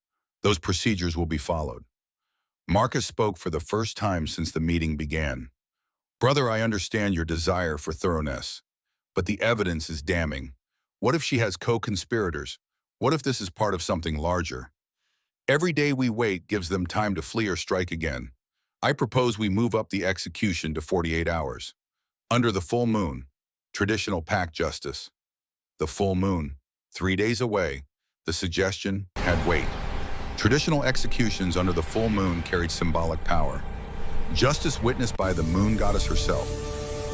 Those procedures will be followed. Marcus spoke for the first time since the meeting began. Brother, I understand your desire for thoroughness, but the evidence is damning. What if she has co-conspirators? What if this is part of something larger? Every day we wait gives them time to flee or strike again. I propose we move up the execution to 48 hours. Under the full moon, traditional PAC justice. The full moon, 3 days away, the suggestion had weight. Traditional executions under the full moon carried symbolic power. Justice witnessed by the moon goddess herself.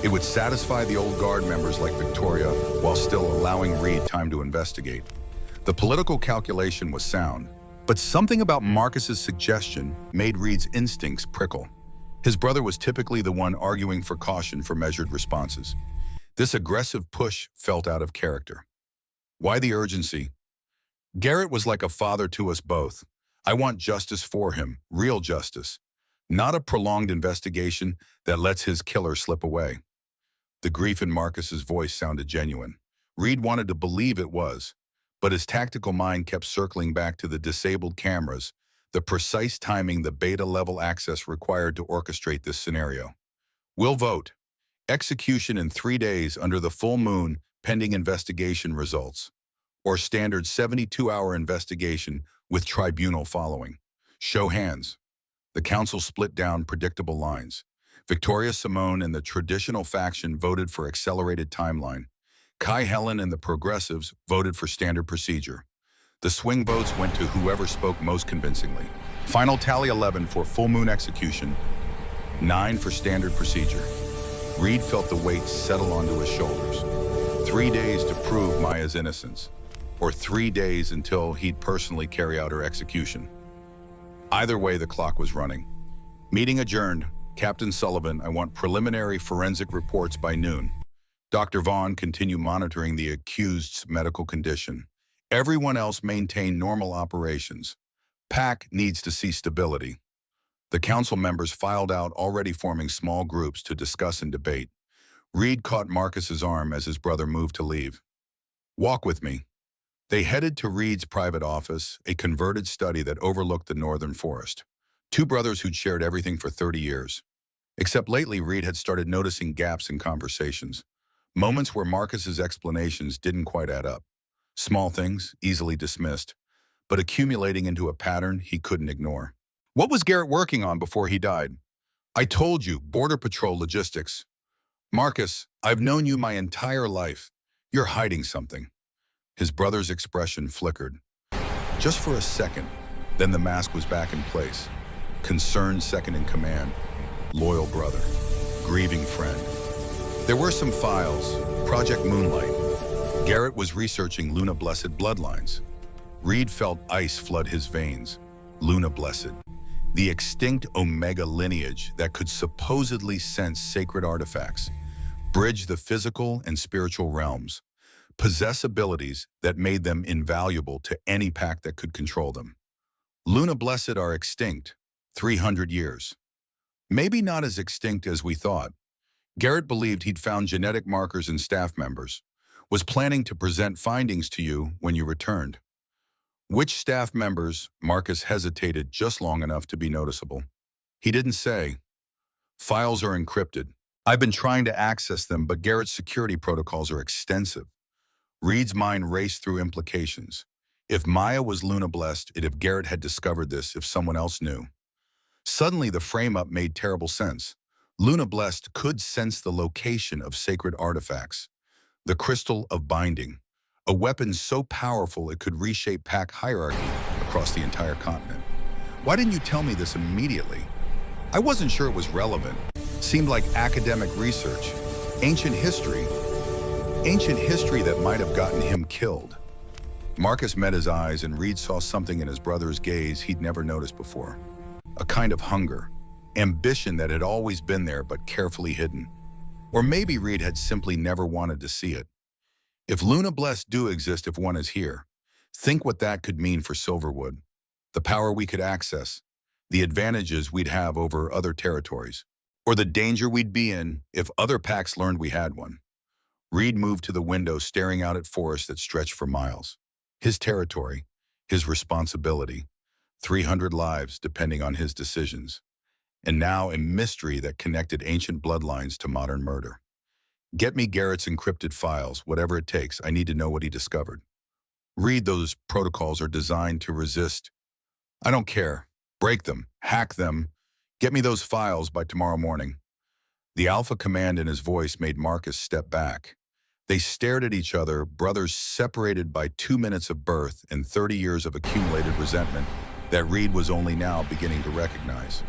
It would satisfy the old guard members like Victoria while still allowing Reed time to investigate. The political calculation was sound, but something about Marcus's suggestion made Reed's instincts prickle. His brother was typically the one arguing for caution for measured responses. This aggressive push felt out of character. Why the urgency? Garrett was like a father to us both. I want justice for him, real justice, not a prolonged investigation that lets his killer slip away. The grief in Marcus's voice sounded genuine. Reed wanted to believe it was, but his tactical mind kept circling back to the disabled cameras, the precise timing, the beta-level access required to orchestrate this scenario. We'll vote. Execution in 3 days under the full moon, pending investigation results. Or standard 72-hour investigation with tribunal following. Show hands. The council split down predictable lines. Victoria Simone and the traditional faction voted for accelerated timeline. Kai Helen and the progressives voted for standard procedure. The swing votes went to whoever spoke most convincingly. Final tally 11 for full moon execution, 9 for standard procedure. Reed felt the weight settle onto his shoulders. 3 days to prove Maya's innocence, or 3 days until he'd personally carry out her execution. Either way, the clock was running. Meeting adjourned. Captain Sullivan, I want preliminary forensic reports by noon. Dr. Vaughn, continue monitoring the accused's medical condition. Everyone else maintain normal operations. PAC needs to see stability. The council members filed out, already forming small groups to discuss and debate. Reed caught Marcus's arm as his brother moved to leave. Walk with me. They headed to Reed's private office, a converted study that overlooked the northern forest. Two brothers who'd shared everything for 30 years. Except lately, Reed had started noticing gaps in conversations. Moments where Marcus's explanations didn't quite add up. Small things, easily dismissed, but accumulating into a pattern he couldn't ignore. What was Garrett working on before he died? I told you, Border Patrol logistics. Marcus, I've known you my entire life. You're hiding something. His brother's expression flickered. Just for a second, then the mask was back in place. Concerned second in command. Loyal brother. Grieving friend. There were some files. Project Moonlight. Garrett was researching Luna Blessed bloodlines. Reed felt ice flood his veins. Luna Blessed. The extinct Omega lineage that could supposedly sense sacred artifacts, bridge the physical and spiritual realms, possess abilities that made them invaluable to any pack that could control them. Luna Blessed are extinct, 300 years. Maybe not as extinct as we thought. Garrett believed he'd found genetic markers in staff members, was planning to present findings to you when you returned. Which staff members? Marcus hesitated just long enough to be noticeable. He didn't say. Files are encrypted. I've been trying to access them, but Garrett's security protocols are extensive. Reed's mind raced through implications. If Maya was Luna Blessed, if Garrett had discovered this, if someone else knew. Suddenly, the frame-up made terrible sense. Luna Blessed could sense the location of sacred artifacts. The crystal of binding. A weapon so powerful it could reshape pack hierarchy across the entire continent. Why didn't you tell me this immediately? I wasn't sure it was relevant. Seemed like academic research. Ancient history that might have gotten him killed. Marcus met his eyes and Reed saw something in his brother's gaze he'd never noticed before. A kind of hunger, ambition that had always been there but carefully hidden. Or maybe Reed had simply never wanted to see it. If Luna Blessed do exist, if one is here, think what that could mean for Silverwood. The power we could access, the advantages we'd have over other territories, or the danger we'd be in if other packs learned we had one. Reed moved to the window, staring out at forest that stretched for miles. His territory, his responsibility, 300 lives depending on his decisions. And now a mystery that connected ancient bloodlines to modern murder. Get me Garrett's encrypted files, whatever it takes. I need to know what he discovered. Reed, those protocols are designed to resist. I don't care. Break them, hack them. Get me those files by tomorrow morning. The alpha command in his voice made Marcus step back. They stared at each other, brothers separated by 2 minutes of birth and 30 years of accumulated resentment that Reed was only now beginning to recognize.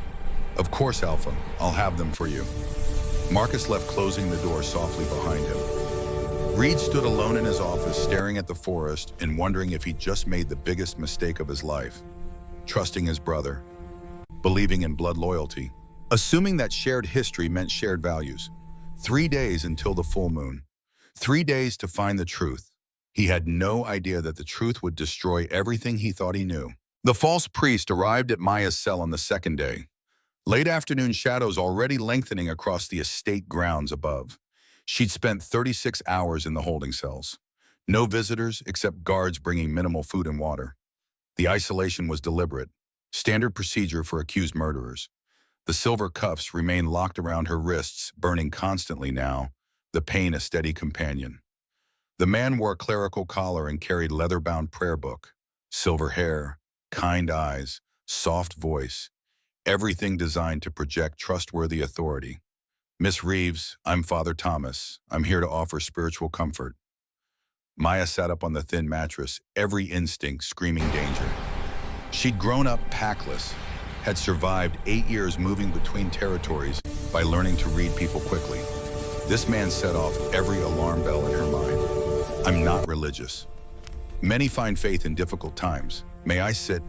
Of course, Alpha, I'll have them for you. Marcus left, closing the door softly behind him. Reed stood alone in his office, staring at the forest and wondering if he'd just made the biggest mistake of his life. Trusting his brother, believing in blood loyalty, assuming that shared history meant shared values. 3 days until the full moon. 3 days to find the truth. He had no idea that the truth would destroy everything he thought he knew. The false priest arrived at Maya's cell on the second day. Late afternoon shadows already lengthening across the estate grounds above. She'd spent 36 hours in the holding cells. No visitors except guards bringing minimal food and water. The isolation was deliberate, standard procedure for accused murderers. The silver cuffs remained locked around her wrists, burning constantly now, the pain a steady companion. The man wore a clerical collar and carried leather-bound prayer book. Silver hair, kind eyes, soft voice, everything designed to project trustworthy authority. Miss Reeves, I'm Father Thomas. I'm here to offer spiritual comfort. Maya sat up on the thin mattress, every instinct screaming danger. She'd grown up packless, had survived 8 years moving between territories by learning to read people quickly. This man set off every alarm bell in her mind. I'm not religious. Many find faith in difficult times. May I sit?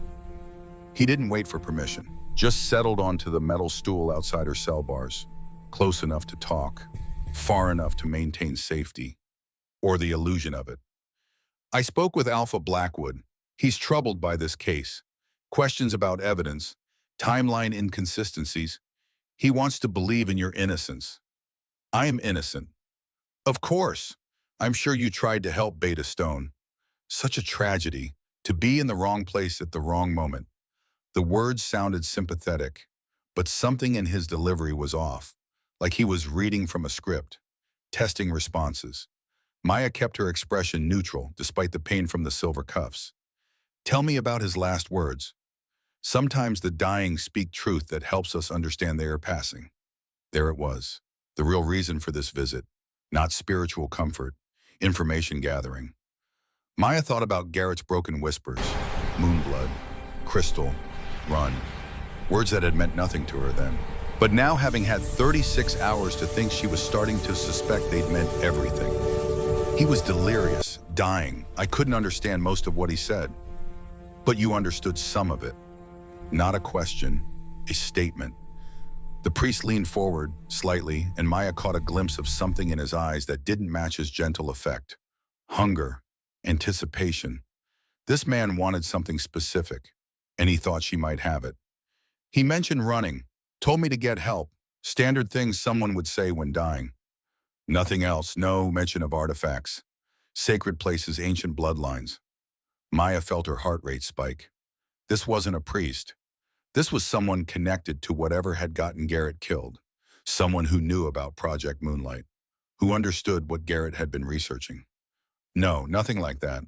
He didn't wait for permission, just settled onto the metal stool outside her cell bars, close enough to talk, far enough to maintain safety, or the illusion of it. I spoke with Alpha Blackwood. He's troubled by this case. Questions about evidence, timeline inconsistencies. He wants to believe in your innocence. I am innocent. Of course. I'm sure you tried to help Beta Stone. Such a tragedy, to be in the wrong place at the wrong moment. The words sounded sympathetic, but something in his delivery was off, like he was reading from a script, testing responses. Maya kept her expression neutral, despite the pain from the silver cuffs. Tell me about his last words. Sometimes the dying speak truth that helps us understand they are passing. There it was, the real reason for this visit, not spiritual comfort, information gathering. Maya thought about Garrett's broken whispers, moonblood, crystal, run, words that had meant nothing to her then. But now, having had 36 hours to think, she was starting to suspect they'd meant everything. He was delirious, dying. I couldn't understand most of what he said. But you understood some of it. Not a question, a statement. The priest leaned forward slightly, and Maya caught a glimpse of something in his eyes that didn't match his gentle effect. Hunger, anticipation. This man wanted something specific, and he thought she might have it. He mentioned running, told me to get help, standard things someone would say when dying. Nothing else, no mention of artifacts, sacred places, ancient bloodlines. Maya felt her heart rate spike. This wasn't a priest. This was someone connected to whatever had gotten Garrett killed, someone who knew about Project Moonlight, who understood what Garrett had been researching. No, nothing like that.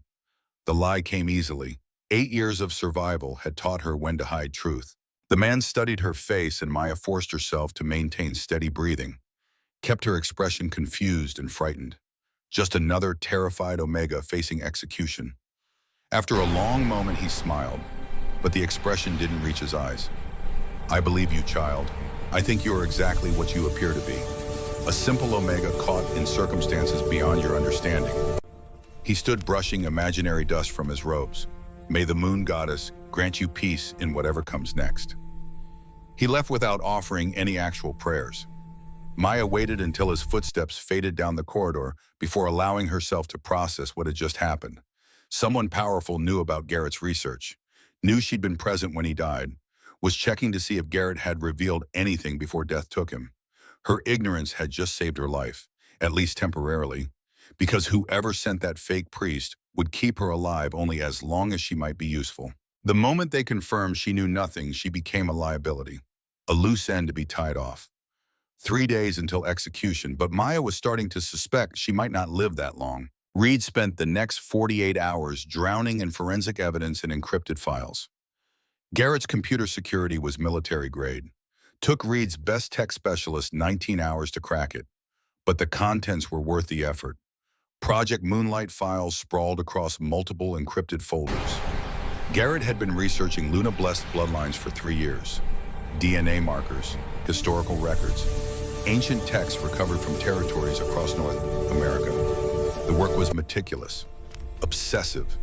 The lie came easily. 8 years of survival had taught her when to hide truth. The man studied her face, and Maya forced herself to maintain steady breathing, kept her expression confused and frightened. Just another terrified Omega facing execution. After a long moment, he smiled, but the expression didn't reach his eyes. I believe you, child. I think you are exactly what you appear to be. A simple Omega caught in circumstances beyond your understanding. He stood brushing imaginary dust from his robes. May the moon goddess grant you peace in whatever comes next. He left without offering any actual prayers. Maya waited until his footsteps faded down the corridor before allowing herself to process what had just happened. Someone powerful knew about Garrett's research, knew she'd been present when he died, was checking to see if Garrett had revealed anything before death took him. Her ignorance had just saved her life, at least temporarily, because whoever sent that fake priest would keep her alive only as long as she might be useful. The moment they confirmed she knew nothing, she became a liability, a loose end to be tied off. 3 days until execution, but Maya was starting to suspect she might not live that long. Reed spent the next 48 hours drowning in forensic evidence and encrypted files. Garrett's computer security was military grade. Took Reed's best tech specialist 19 hours to crack it, but the contents were worth the effort. Project Moonlight files sprawled across multiple encrypted folders. Garrett had been researching Luna-blessed bloodlines for 3 years. DNA markers, historical records, ancient texts recovered from territories across North America. The work was meticulous, obsessive,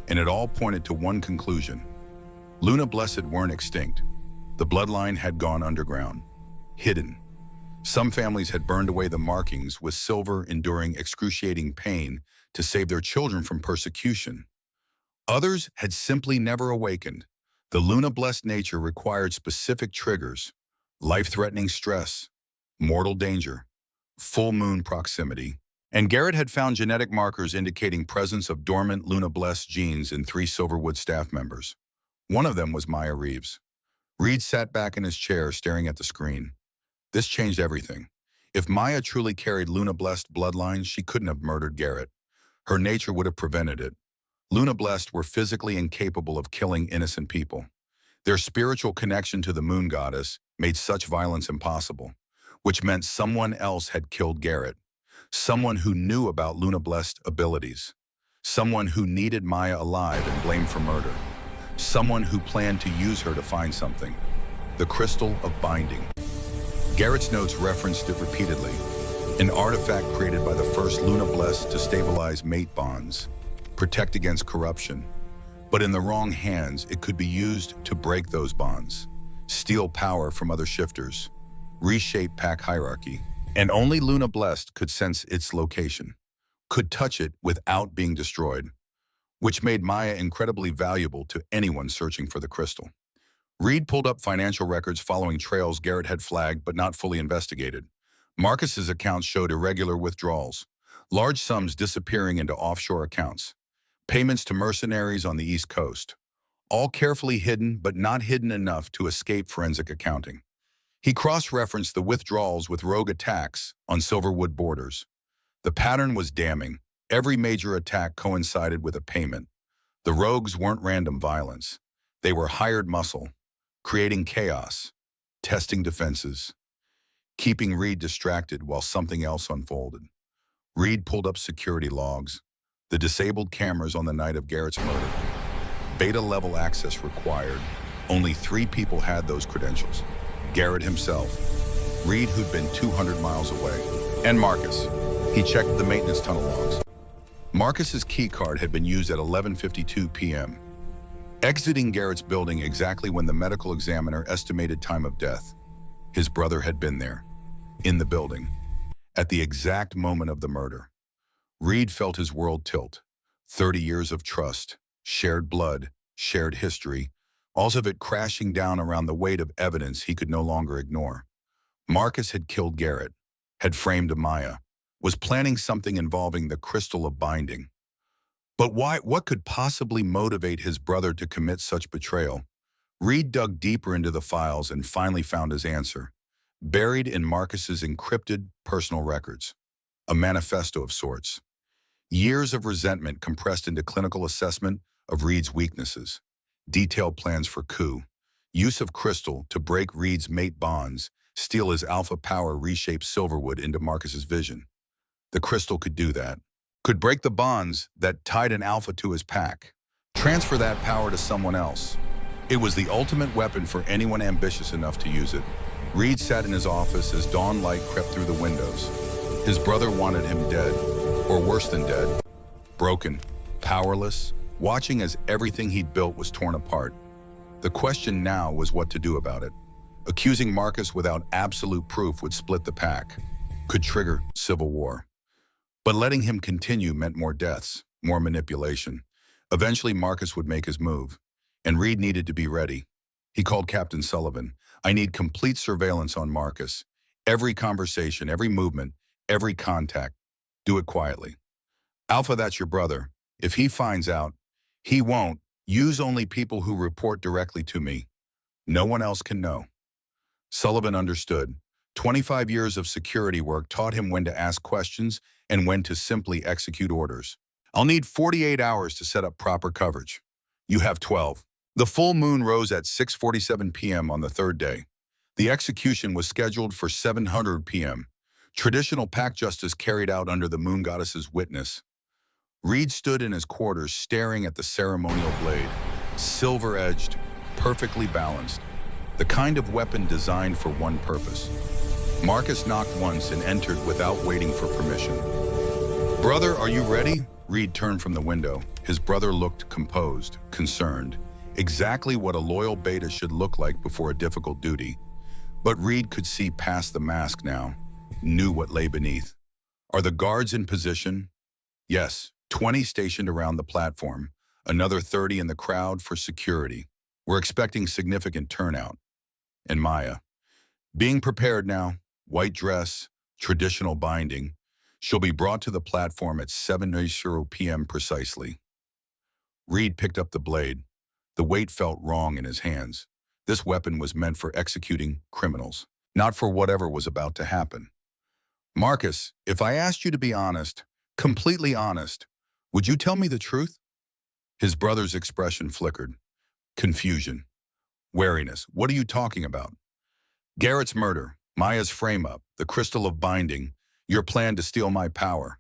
and it all pointed to one conclusion. Luna-blessed weren't extinct. The bloodline had gone underground, hidden. Some families had burned away the markings with silver, enduring excruciating pain to save their children from persecution. Others had simply never awakened. The Luna-blessed nature required specific triggers: life-threatening stress, mortal danger, full moon proximity. And Garrett had found genetic markers indicating presence of dormant Luna-blessed genes in 3 Silverwood staff members. One of them was Maya Reeves. Reed sat back in his chair, staring at the screen. This changed everything. If Maya truly carried Luna-blessed bloodlines, she couldn't have murdered Garrett. Her nature would have prevented it. Luna-blessed were physically incapable of killing innocent people. Their spiritual connection to the moon goddess made such violence impossible, which meant someone else had killed Garrett. Someone who knew about Luna-blessed abilities. Someone who needed Maya alive and blamed for murder. Someone who planned to use her to find something. The Crystal of Binding. Garrett's notes referenced it repeatedly. An artifact created by the first Luna-blessed to stabilize mate bonds, protect against corruption. But in the wrong hands, it could be used to break those bonds, steal power from other shifters, reshape pack hierarchy. And only Luna-blessed could sense its location, could touch it without being destroyed, which made Maya incredibly valuable to anyone searching for the crystal. Reed pulled up financial records following trails Garrett had flagged but not fully investigated. Marcus's accounts showed irregular withdrawals, large sums disappearing into offshore accounts, payments to mercenaries on the East Coast, all carefully hidden but not hidden enough to escape forensic accounting. He cross-referenced the withdrawals with rogue attacks on Silverwood borders. The pattern was damning. Every major attack coincided with a payment. The rogues weren't random violence. They were hired muscle, creating chaos, testing defenses, keeping Reed distracted while something else unfolded. Reed pulled up security logs, the disabled cameras on the night of Garrett's murder. Beta-level access required. Only 3 people had those credentials. Garrett himself, Reed, who'd been 200 miles away, and Marcus. He checked the maintenance tunnel logs. Marcus's keycard had been used at 11:52 p.m., exiting Garrett's building exactly when the medical examiner estimated time of death. His brother had been there, in the building, at the exact moment of the murder. Reed felt his world tilt. 30 years of trust, shared blood, shared history, all of it crashing down around the weight of evidence he could no longer ignore. Marcus had killed Garrett, had framed Amaya, was planning something involving the Crystal of Binding. But why? What could possibly motivate his brother to commit such betrayal? Reed dug deeper into the files and finally found his answer, buried in Marcus's encrypted personal records. A manifesto of sorts. Years of resentment compressed into clinical assessment of Reed's weaknesses. Detailed plans for coup. Use of crystal to break Reed's mate bonds, steal his alpha power, reshape Silverwood into Marcus's vision. The crystal could do that. Could break the bonds that tied an alpha to his pack. Transfer that power to someone else. It was the ultimate weapon for anyone ambitious enough to use it. Reed sat in his office as dawn light crept through the windows. His brother wanted him dead, or worse than dead. Broken, powerless, watching as everything he'd built was torn apart. The question now was what to do about it. Accusing Marcus without absolute proof would split the pack, could trigger civil war. But letting him continue meant more deaths, more manipulation. Eventually, Marcus would make his move, and Reed needed to be ready. He called Captain Sullivan. I need complete surveillance on Marcus. Every conversation, every movement, every contact. Do it quietly. Alpha, that's your brother. If he finds out, he won't. Use only people who report directly to me. No one else can know. Sullivan understood. 25 years of security work taught him when to ask questions and when to simply execute orders. I'll need 48 hours to set up proper coverage. You have 12. The full moon rose at 6:47 p.m. on the 3rd day. The execution was scheduled for 7:00 p.m. Traditional pack justice carried out under the moon goddess's witness. Reed stood in his quarters staring at the ceremonial blade, silver-edged, perfectly balanced, the kind of weapon designed for one purpose. Marcus knocked once and entered without waiting for permission. "Brother, are you ready?" Reed turned from the window. His brother looked composed, concerned, exactly what a loyal beta should look like before a difficult duty. But Reed could see past the mask now, knew what lay beneath. "Are the guards in position?" "Yes, 20 stationed around the platform, another 30 in the crowd for security. We're expecting significant turnout." And Maya, "Being prepared now, white dress, traditional binding. She'll be brought to the platform at 7:00 p.m. precisely." Reed picked up the blade. The weight felt wrong in his hands. This weapon was meant for executing criminals, not for whatever was about to happen. "Marcus, if I asked you to be honest, completely honest, would you tell me the truth?" His brother's expression flickered. Confusion. Wariness. "What are you talking about?" "Garrett's murder, Maya's frame-up, the crystal of binding, your plan to steal my power."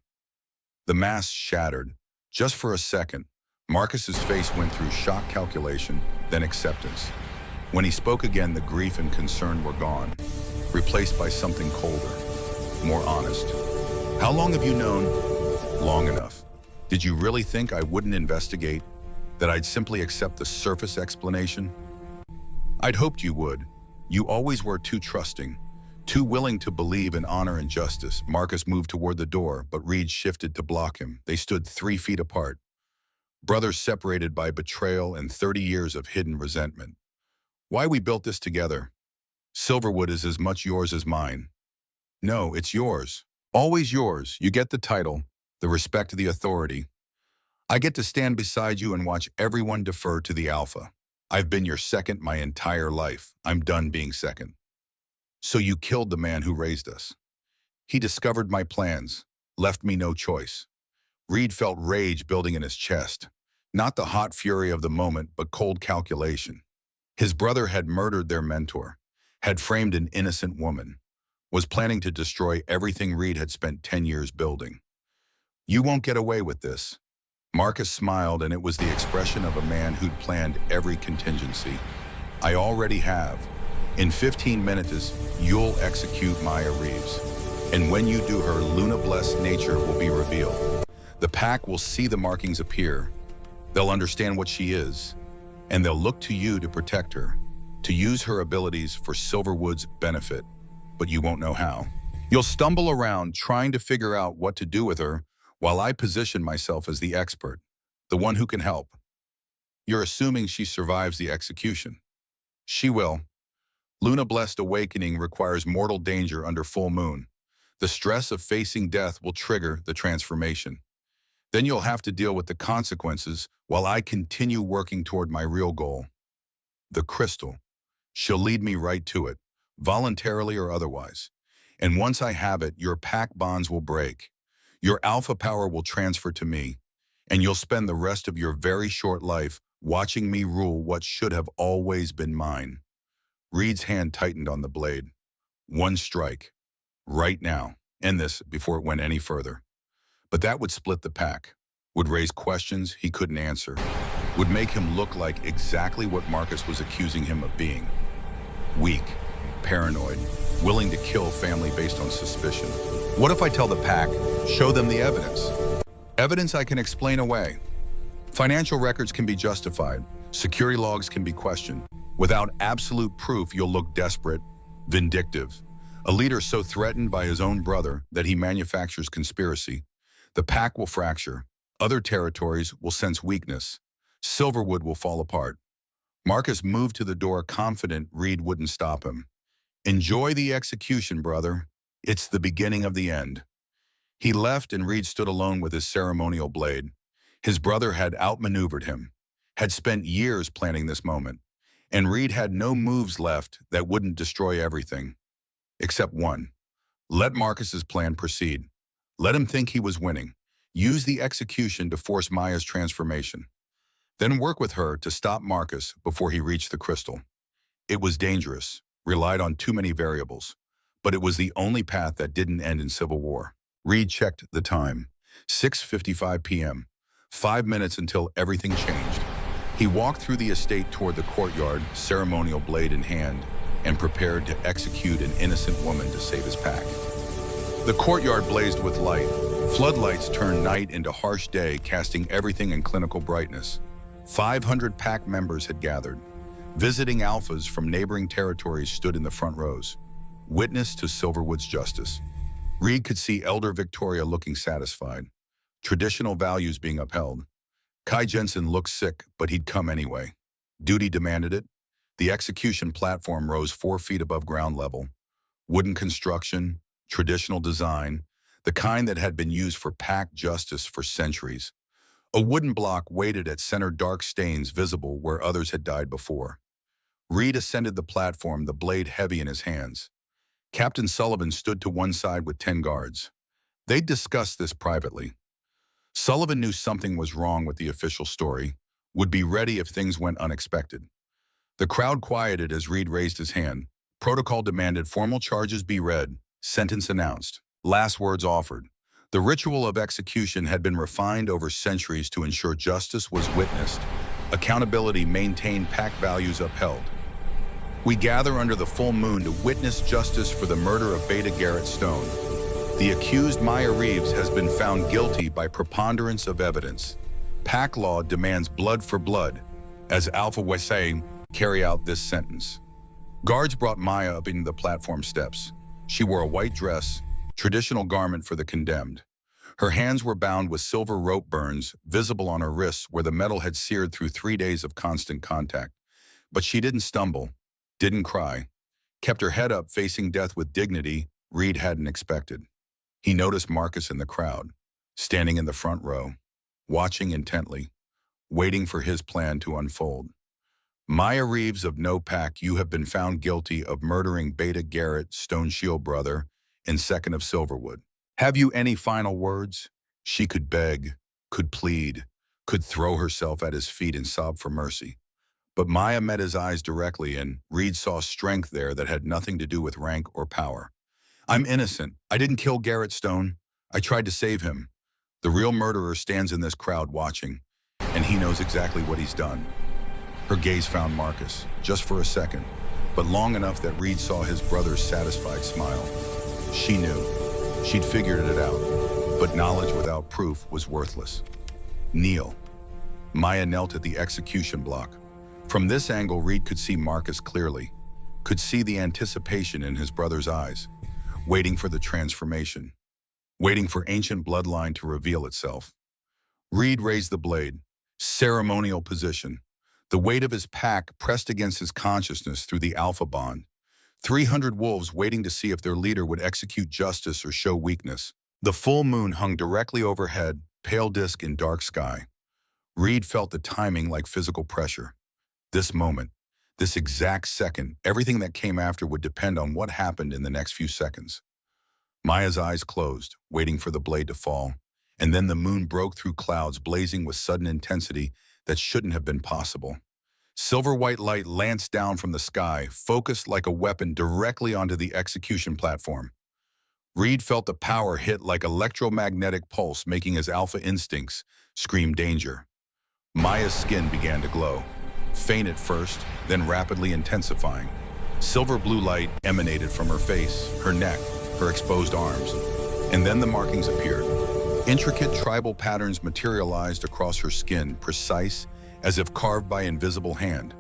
The mask shattered. Just for a second, Marcus's face went through shock calculation, then acceptance. When he spoke again, the grief and concern were gone, replaced by something colder, more honest. "How long have you known?" "Long enough. Did you really think I wouldn't investigate? That I'd simply accept the surface explanation?" "I'd hoped you would. You always were too trusting, too willing to believe in honor and justice." Marcus moved toward the door, but Reed shifted to block him. They stood 3 feet apart. Brothers separated by betrayal and 30 years of hidden resentment. "Why we built this together? Silverwood is as much yours as mine." "No, it's yours. Always yours. You get the title, the respect, the authority. I get to stand beside you and watch everyone defer to the Alpha. I've been your second my entire life. I'm done being second." "So you killed the man who raised us." "He discovered my plans, left me no choice." Reed felt rage building in his chest. Not the hot fury of the moment, but cold calculation. His brother had murdered their mentor, had framed an innocent woman, was planning to destroy everything Reed had spent 10 years building. "You won't get away with this." Marcus smiled, and it was the expression of a man who'd planned every contingency. "I already have. In 15 minutes, you'll execute Maya Reeves. And when you do, her Luna-blessed nature will be revealed. The pack will see the markings appear. They'll understand what she is, and they'll look to you to protect her, to use her abilities for Silverwood's benefit, but you won't know how. You'll stumble around trying to figure out what to do with her while I position myself as the expert, the one who can help. You're assuming she survives the execution. She will. Luna-blessed awakening requires mortal danger under full moon. The stress of facing death will trigger the transformation. Then you'll have to deal with the consequences while I continue working toward my real goal. The crystal. She'll lead me right to it, voluntarily or otherwise. And once I have it, your pack bonds will break. Your alpha power will transfer to me, and you'll spend the rest of your very short life watching me rule what should have always been mine." Reed's hand tightened on the blade. One strike. Right now. End this before it went any further. But that would split the pack, would raise questions he couldn't answer, would make him look like exactly what Marcus was accusing him of being. Weak, paranoid, willing to kill family based on suspicion. What if I tell the pack, show them the evidence? Evidence I can explain away. Financial records can be justified. Security logs can be questioned. Without absolute proof, you'll look desperate, vindictive. A leader so threatened by his own brother that he manufactures conspiracy. The pack will fracture. Other territories will sense weakness. Silverwood will fall apart. Marcus moved to the door, confident Reed wouldn't stop him. "Enjoy the execution, brother. It's the beginning of the end." He left, and Reed stood alone with his ceremonial blade. His brother had outmaneuvered him, had spent years planning this moment, and Reed had no moves left that wouldn't destroy everything. Except one. Let Marcus's plan proceed. Let him think he was winning. Use the execution to force Maya's transformation. Then work with her to stop Marcus before he reached the crystal. It was dangerous, relied on too many variables, but it was the only path that didn't end in civil war. Reed checked the time. 6:55 p.m. 5 minutes until everything changed. He walked through the estate toward the courtyard, ceremonial blade in hand, and prepared to execute an innocent woman to save his pack. The courtyard blazed with light. Floodlights turned night into harsh day, casting everything in clinical brightness. 500 pack members had gathered. Visiting alphas from neighboring territories stood in the front rows, witness to Silverwood's justice. Reed could see Elder Victoria looking satisfied, traditional values being upheld. Kai Jensen looked sick, but he'd come anyway. Duty demanded it. The execution platform rose 4 feet above ground level. Wooden construction, traditional design, the kind that had been used for pack justice for centuries. A wooden block waited at center, dark stains visible where others had died before. Reed ascended the platform, the blade heavy in his hands. Captain Sullivan stood to one side with 10 guards. They'd discussed this privately. Sullivan knew something was wrong with the official story, would be ready if things went unexpected. The crowd quieted as Reed raised his hand. Protocol demanded formal charges be read, sentence announced, last words offered. The ritual of execution had been refined over centuries to ensure justice was witnessed, accountability maintained, pack values upheld. We gather under the full moon to witness justice for the murder of Beta Garrett Stone. The accused Maya Reeves has been found guilty by preponderance of evidence. Pack law demands blood for blood, as Alpha Wesay carry out this sentence. Guards brought Maya up into the platform steps. She wore a white dress, traditional garment for the condemned. Her hands were bound with silver rope burns visible on her wrists where the metal had seared through 3 days of constant contact. But she didn't stumble, didn't cry, kept her head up facing death with dignity Reed hadn't expected. He noticed Marcus in the crowd, standing in the front row, watching intently, waiting for his plan to unfold. Maya Reeves of No Pack, you have been found guilty of murdering Beta Garrett, Stone Shield brother, and second of Silverwood. Have you any final words? She could beg, could plead, could throw herself at his feet and sob for mercy. But Maya met his eyes directly, and Reed saw strength there that had nothing to do with rank or power. I'm innocent. I didn't kill Garrett Stone. I tried to save him. The real murderer stands in this crowd watching, and he knows exactly what he's done. Her gaze found Marcus, just for a second, but long enough that Reed saw his brother's satisfied smile. She knew. She'd figured it out, but knowledge without proof was worthless. Kneel. Maya knelt at the execution block. From this angle, Reed could see Marcus clearly, could see the anticipation in his brother's eyes, waiting for the transformation, waiting for ancient bloodline to reveal itself. Reed raised the blade, ceremonial position, the weight of his pack pressed against his consciousness through the alpha bond. 300 wolves waiting to see if their leader would execute justice or show weakness. The full moon hung directly overhead, pale disk in dark sky. Reed felt the timing like physical pressure. This moment, this exact second, everything that came after would depend on what happened in the next few seconds. Maya's eyes closed, waiting for the blade to fall, and then the moon broke through clouds, blazing with sudden intensity that shouldn't have been possible. Silver-white light lanced down from the sky, focused like a weapon directly onto the execution platform. Reed felt the power hit like electromagnetic pulse, making his alpha instincts scream danger. Maya's skin began to glow, faint at first, then rapidly intensifying. Silver blue light emanated from her face, her neck, her exposed arms, and then the markings appeared. Intricate tribal patterns materialized across her skin, precise, as if carved by invisible hand.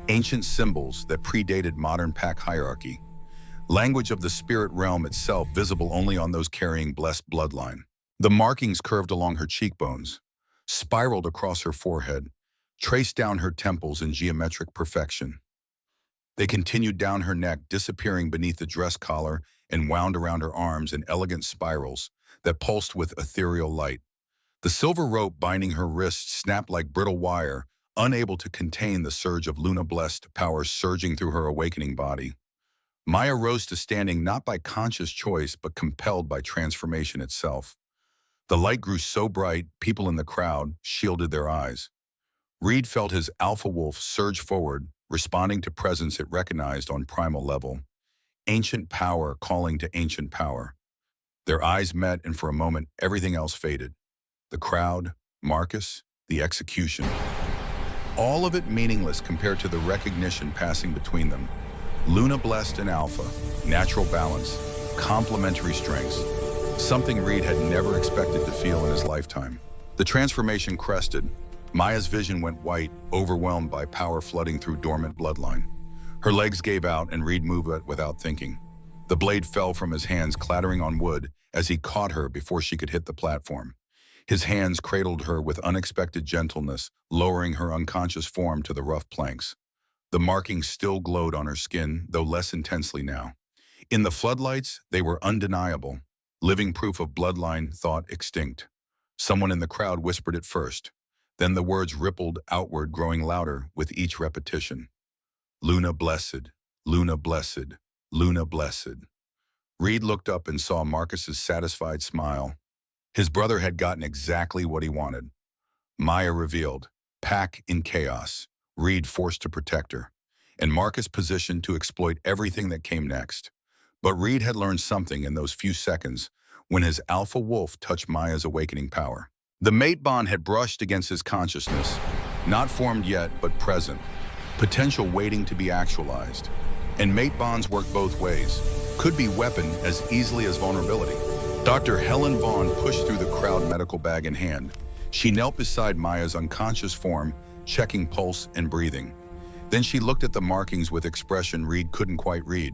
Ancient symbols that predated modern pack hierarchy. Language of the spirit realm itself, visible only on those carrying blessed bloodline. The markings curved along her cheekbones, spiraled across her forehead, traced down her temples in geometric perfection. They continued down her neck, disappearing beneath the dress collar, and wound around her arms in elegant spirals that pulsed with ethereal light. The silver rope binding her wrists snapped like brittle wire, unable to contain the surge of Luna-blessed power surging through her awakening body. Maya rose to standing not by conscious choice, but compelled by transformation itself. The light grew so bright, people in the crowd shielded their eyes. Reed felt his alpha wolf surge forward, responding to presence it recognized on primal level. Ancient power calling to ancient power. Their eyes met, and for a moment, everything else faded. The crowd, Marcus, the execution. All of it meaningless compared to the recognition passing between them. Luna blessed and Alpha, natural balance, complementary strengths. Something Reed had never expected to feel in his lifetime. The transformation crested. Maya's vision went white, overwhelmed by power flooding through dormant bloodline. Her legs gave out and Reed moved it without thinking. The blade fell from his hands, clattering on wood as he caught her before she could hit the platform. His hands cradled her with unexpected gentleness, lowering her unconscious form to the rough planks. The markings still glowed on her skin, though less intensely now. In the floodlights, they were undeniable, living proof of bloodline thought extinct. Someone in the crowd whispered it first. Then the words rippled outward, growing louder with each repetition. Luna blessed, Luna blessed, Luna blessed. Reed looked up and saw Marcus's satisfied smile. His brother had gotten exactly what he wanted. Maya revealed, Pack in chaos, Reed forced to protect her, and Marcus positioned to exploit everything that came next. But Reed had learned something in those few seconds when his alpha wolf touched Maya's awakening power. The mate bond had brushed against his consciousness, not formed yet, but present, potential waiting to be actualized. And mate bonds work both ways, could be weapon as easily as vulnerability. Dr. Helen Vaughn pushed through the crowd, medical bag in hand. She knelt beside Maya's unconscious form, checking pulse and breathing. Then she looked at the markings with expression Reed couldn't quite read.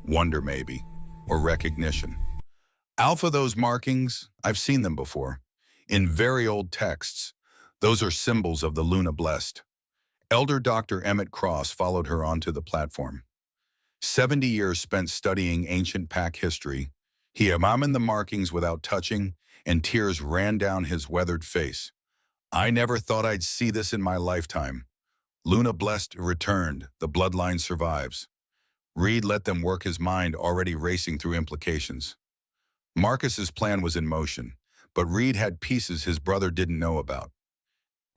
Wonder maybe, or recognition. Alpha, those markings, I've seen them before. In very old texts, those are symbols of the Luna blessed. Elder Dr. Emmett Cross followed her onto the platform. 70 years spent studying ancient Pack history. He examined the markings without touching, and tears ran down his weathered face. I never thought I'd see this in my lifetime. Luna blessed returned, the bloodline survives. Reed let them work, his mind already racing through implications. Marcus's plan was in motion, but Reed had pieces his brother didn't know about.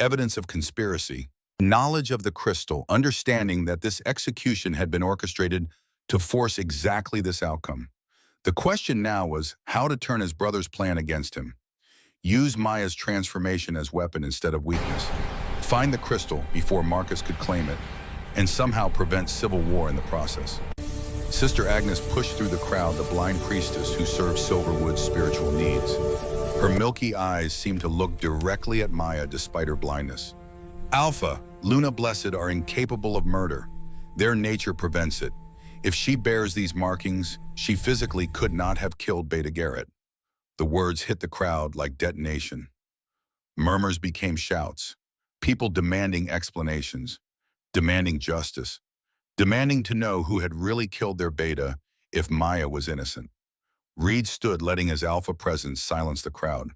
Evidence of conspiracy, knowledge of the crystal, understanding that this execution had been orchestrated to force exactly this outcome. The question now was how to turn his brother's plan against him. Use Maya's transformation as weapon instead of weakness. Find the crystal before Marcus could claim it, and somehow prevent civil war in the process. Sister Agnes pushed through the crowd, the blind priestess who served Silverwood's spiritual needs. Her milky eyes seemed to look directly at Maya despite her blindness. Alpha, Luna blessed are incapable of murder. Their nature prevents it. If she bears these markings, she physically could not have killed Beta Garrett. The words hit the crowd like detonation. Murmurs became shouts, people demanding explanations, demanding justice, demanding to know who had really killed their Beta if Maya was innocent. Reed stood, letting his alpha presence silence the crowd.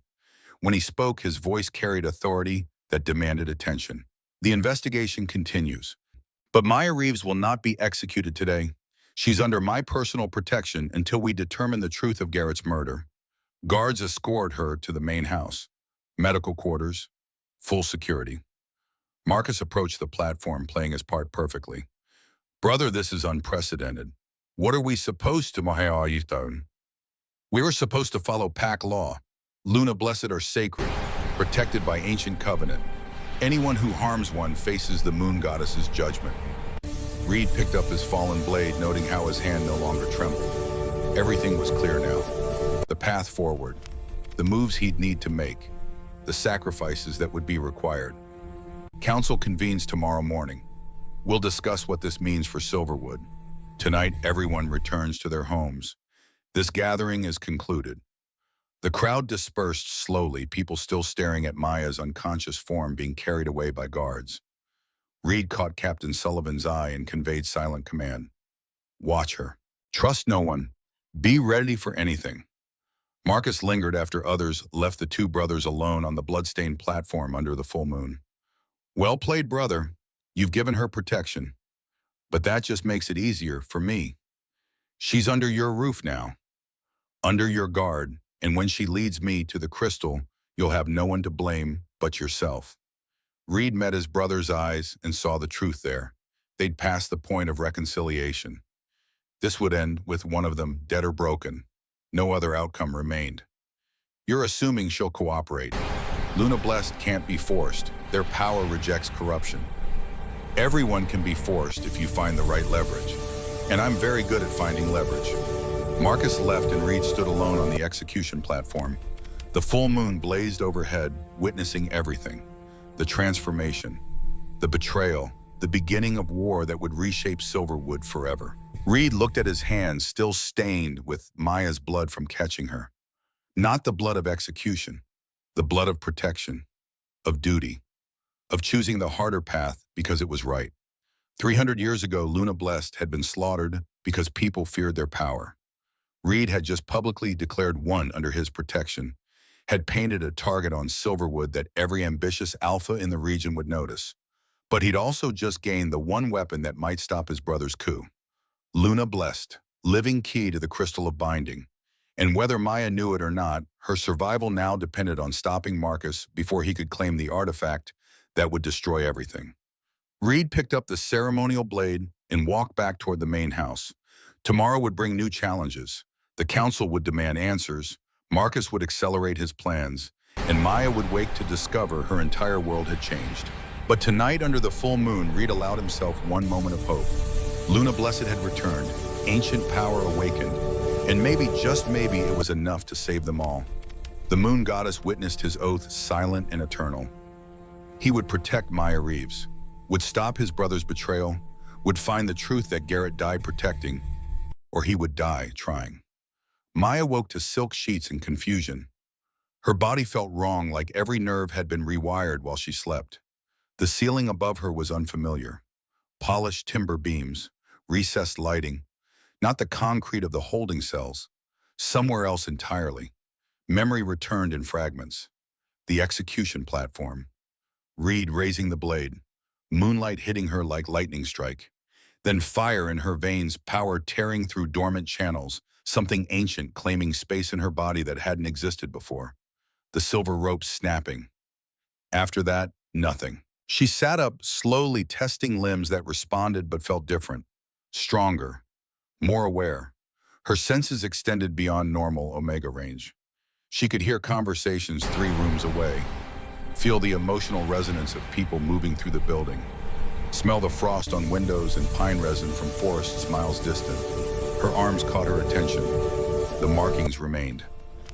When he spoke, his voice carried authority that demanded attention. The investigation continues, but Maya Reeves will not be executed today. She's under my personal protection until we determine the truth of Garrett's murder. Guards escort her to the main house. Medical quarters, full security. Marcus approached the platform, playing his part perfectly. Brother, this is unprecedented. What are we supposed to, Mahayayitone? We were supposed to follow Pack law. Luna blessed are sacred, protected by ancient covenant. Anyone who harms one faces the moon goddess's judgment. Reed picked up his fallen blade, noting how his hand no longer trembled. Everything was clear now. The path forward, the moves he'd need to make, the sacrifices that would be required. Council convenes tomorrow morning. We'll discuss what this means for Silverwood. Tonight, everyone returns to their homes. This gathering is concluded. The crowd dispersed slowly, people still staring at Maya's unconscious form being carried away by guards. Reed caught Captain Sullivan's eye and conveyed silent command. Watch her. Trust no one. Be ready for anything. Marcus lingered after others left the two brothers alone on the bloodstained platform under the full moon. Well played, brother. You've given her protection. But that just makes it easier for me. She's under your roof now, under your guard, and when she leads me to the crystal, you'll have no one to blame but yourself. Reed met his brother's eyes and saw the truth there. They'd passed the point of reconciliation. This would end with one of them dead or broken. No other outcome remained. You're assuming she'll cooperate. Luna Blessed can't be forced. Their power rejects corruption. Everyone can be forced if you find the right leverage. And I'm very good at finding leverage. Marcus left and Reed stood alone on the execution platform. The full moon blazed overhead, witnessing everything. The transformation, the betrayal, the beginning of war that would reshape Silverwood forever. Reed looked at his hands, still stained with Maya's blood from catching her. Not the blood of execution, the blood of protection, of duty, of choosing the harder path because it was right. 300 years ago, Luna Blessed had been slaughtered because people feared their power. Reed had just publicly declared one under his protection, had painted a target on Silverwood that every ambitious alpha in the region would notice. But he'd also just gained the one weapon that might stop his brother's coup. Luna Blessed, living key to the Crystal of Binding. And whether Maya knew it or not, her survival now depended on stopping Marcus before he could claim the artifact that would destroy everything. Reed picked up the ceremonial blade and walked back toward the main house. Tomorrow would bring new challenges. The council would demand answers, Marcus would accelerate his plans, and Maya would wake to discover her entire world had changed. But tonight, under the full moon, Reed allowed himself one moment of hope. Luna Blessed had returned, ancient power awakened, and maybe, just maybe, it was enough to save them all. The moon goddess witnessed his oath silent and eternal. He would protect Maya Reeves, would stop his brother's betrayal, would find the truth that Garrett died protecting, or he would die trying. Maya woke to silk sheets and confusion. Her body felt wrong, like every nerve had been rewired while she slept. The ceiling above her was unfamiliar. Polished timber beams, recessed lighting, not the concrete of the holding cells, somewhere else entirely. Memory returned in fragments. The execution platform. Reed raising the blade, moonlight hitting her like lightning strike. Then fire in her veins, power tearing through dormant channels, something ancient claiming space in her body that hadn't existed before. The silver rope snapping. After that, nothing. She sat up, slowly testing limbs that responded but felt different. Stronger, more aware. Her senses extended beyond normal Omega range. She could hear conversations 3 rooms away, feel the emotional resonance of people moving through the building, smell the frost on windows and pine resin from forests miles distant. Her arms caught her attention. The markings remained.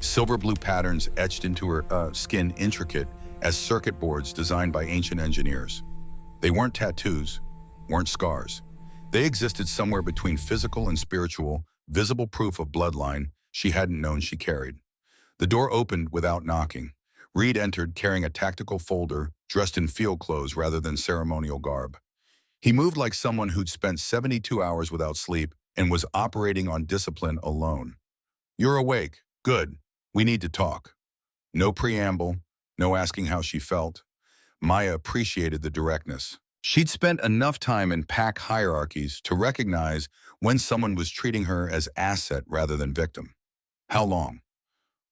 Silver blue patterns etched into her skin, intricate as circuit boards designed by ancient engineers. They weren't tattoos, weren't scars. They existed somewhere between physical and spiritual, visible proof of bloodline she hadn't known she carried. The door opened without knocking. Reed entered carrying a tactical folder, dressed in field clothes rather than ceremonial garb. He moved like someone who'd spent 72 hours without sleep and was operating on discipline alone. "You're awake. Good. We need to talk." No preamble, no asking how she felt. Maya appreciated the directness. She'd spent enough time in pack hierarchies to recognize when someone was treating her as asset rather than victim. "How long?"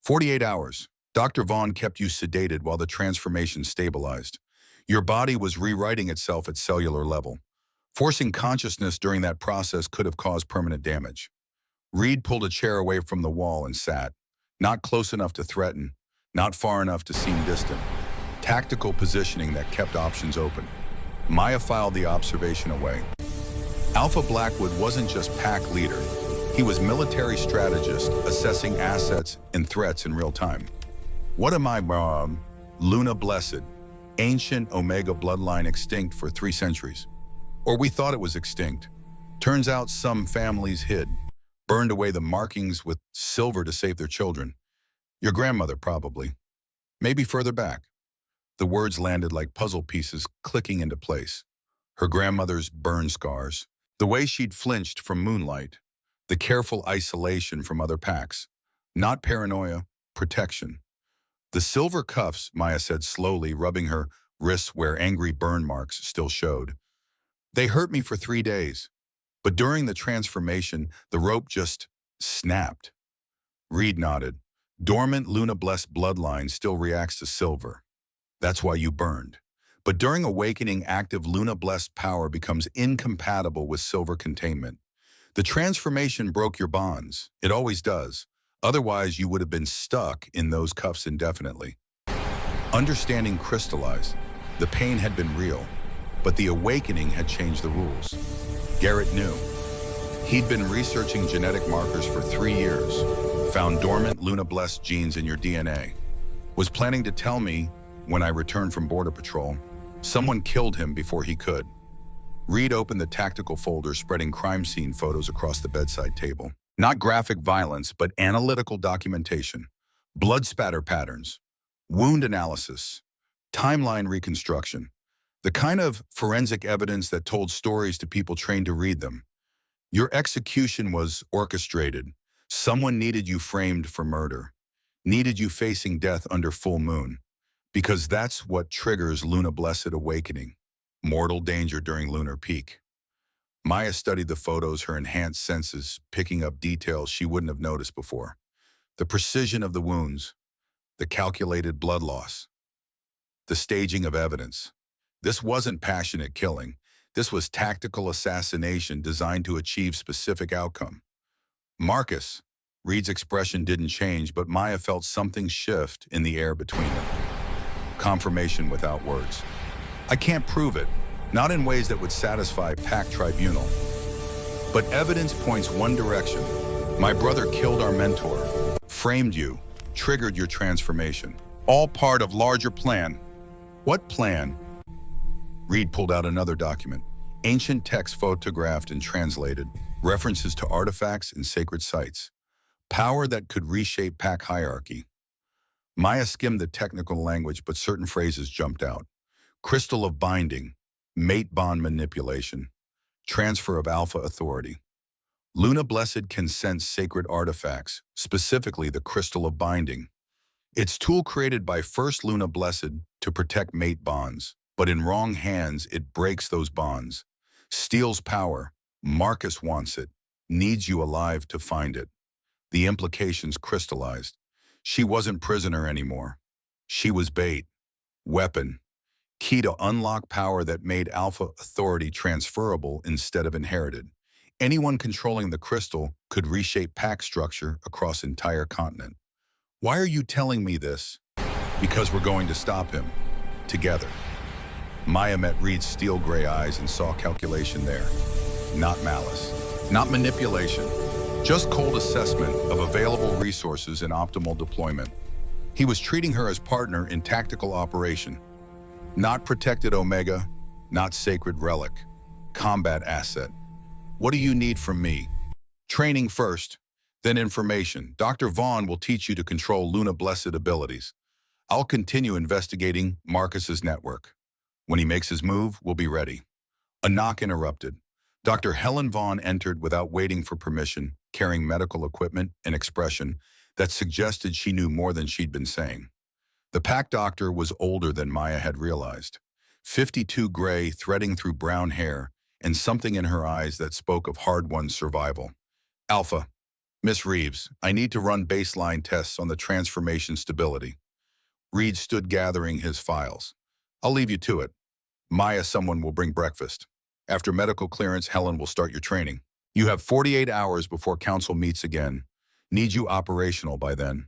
48 hours. Dr. Vaughn kept you sedated while the transformation stabilized. Your body was rewriting itself at cellular level. Forcing consciousness during that process could have caused permanent damage. Reed pulled a chair away from the wall and sat. Not close enough to threaten, not far enough to seem distant. Tactical positioning that kept options open. Maya filed the observation away. Alpha Blackwood wasn't just pack leader. He was military strategist, assessing assets and threats in real time. "What am I, Luna Blessed, ancient Omega bloodline extinct for 3 centuries. Or we thought it was extinct. Turns out some families hid, burned away the markings with silver to save their children. Your grandmother, probably. Maybe further back." The words landed like puzzle pieces clicking into place. Her grandmother's burn scars, the way she'd flinched from Moonlight, the careful isolation from other packs. Not paranoia, protection. "The silver cuffs," Maya said slowly, rubbing her wrists where angry burn marks still showed. "They hurt me for 3 days. But during the transformation, the rope just snapped." Reed nodded. "Dormant Luna Blessed bloodline still reacts to silver. That's why you burned. But during awakening, active Luna Blessed power becomes incompatible with silver containment. The transformation broke your bonds. It always does. Otherwise, you would have been stuck in those cuffs indefinitely." Understanding crystallized. The pain had been real, but the awakening had changed the rules. Garrett knew. He'd been researching genetic markers for 3 years, found dormant Luna-blessed genes in your DNA, was planning to tell me when I returned from Border Patrol, someone killed him before he could. Reed opened the tactical folder spreading crime scene photos across the bedside table. Not graphic violence, but analytical documentation. Blood spatter patterns, wound analysis, timeline reconstruction. The kind of forensic evidence that told stories to people trained to read them. Your execution was orchestrated. Someone needed you framed for murder. Needed you facing death under full moon. Because that's what triggers Luna-blessed awakening. Mortal danger during lunar peak. Maya studied the photos, her enhanced senses picking up details she wouldn't have noticed before. The precision of the wounds, the calculated blood loss, the staging of evidence. This wasn't passionate killing. This was tactical assassination designed to achieve specific outcome. Marcus, Reed's expression didn't change, but Maya felt something shift in the air between them. Confirmation without words. I can't prove it, not in ways that would satisfy PAC tribunal. But evidence points one direction. My brother killed our mentor, framed you, triggered your transformation. All part of larger plan. What plan? Reed pulled out another document. Ancient text photographed and translated. References to artifacts and sacred sites. Power that could reshape PAC hierarchy. Maya skimmed the technical language, but certain phrases jumped out. Crystal of binding, mate bond manipulation, transfer of alpha authority. Luna-blessed can sense sacred artifacts, specifically the crystal of binding. Its tool created by first Luna-blessed to protect mate bonds, but in wrong hands it breaks those bonds. Steals power. Marcus wants it, needs you alive to find it. The implications crystallized. She wasn't prisoner anymore. She was bait, weapon, key to unlock power that made alpha authority transferable instead of inherited. Anyone controlling the crystal could reshape PAC structure across entire continent. Why are you telling me this? Because we're going to stop him. Together. Maya met Reed's steel gray eyes and saw calculation there. Not malice. Not manipulation. Just cold assessment of available resources and optimal deployment. He was treating her as partner in tactical operation. Not protected Omega, not sacred relic. Combat asset. What do you need from me? Training first, then information. Dr. Vaughn will teach you to control Luna-blessed abilities. I'll continue investigating Marcus's network. When he makes his move, we'll be ready. A knock interrupted. Dr. Helen Vaughn entered without waiting for permission, carrying medical equipment and expression that suggested she knew more than she'd been saying. The PAC doctor was older than Maya had realized. 52 gray, threading through brown hair, and something in her eyes that spoke of hard-won survival. Alpha, Miss Reeves, I need to run baseline tests on the transformation stability. Reed stood gathering his files. I'll leave you to it. Maya, someone will bring breakfast. After medical clearance, Helen will start your training. You have 48 hours before council meets again. Need you operational by then.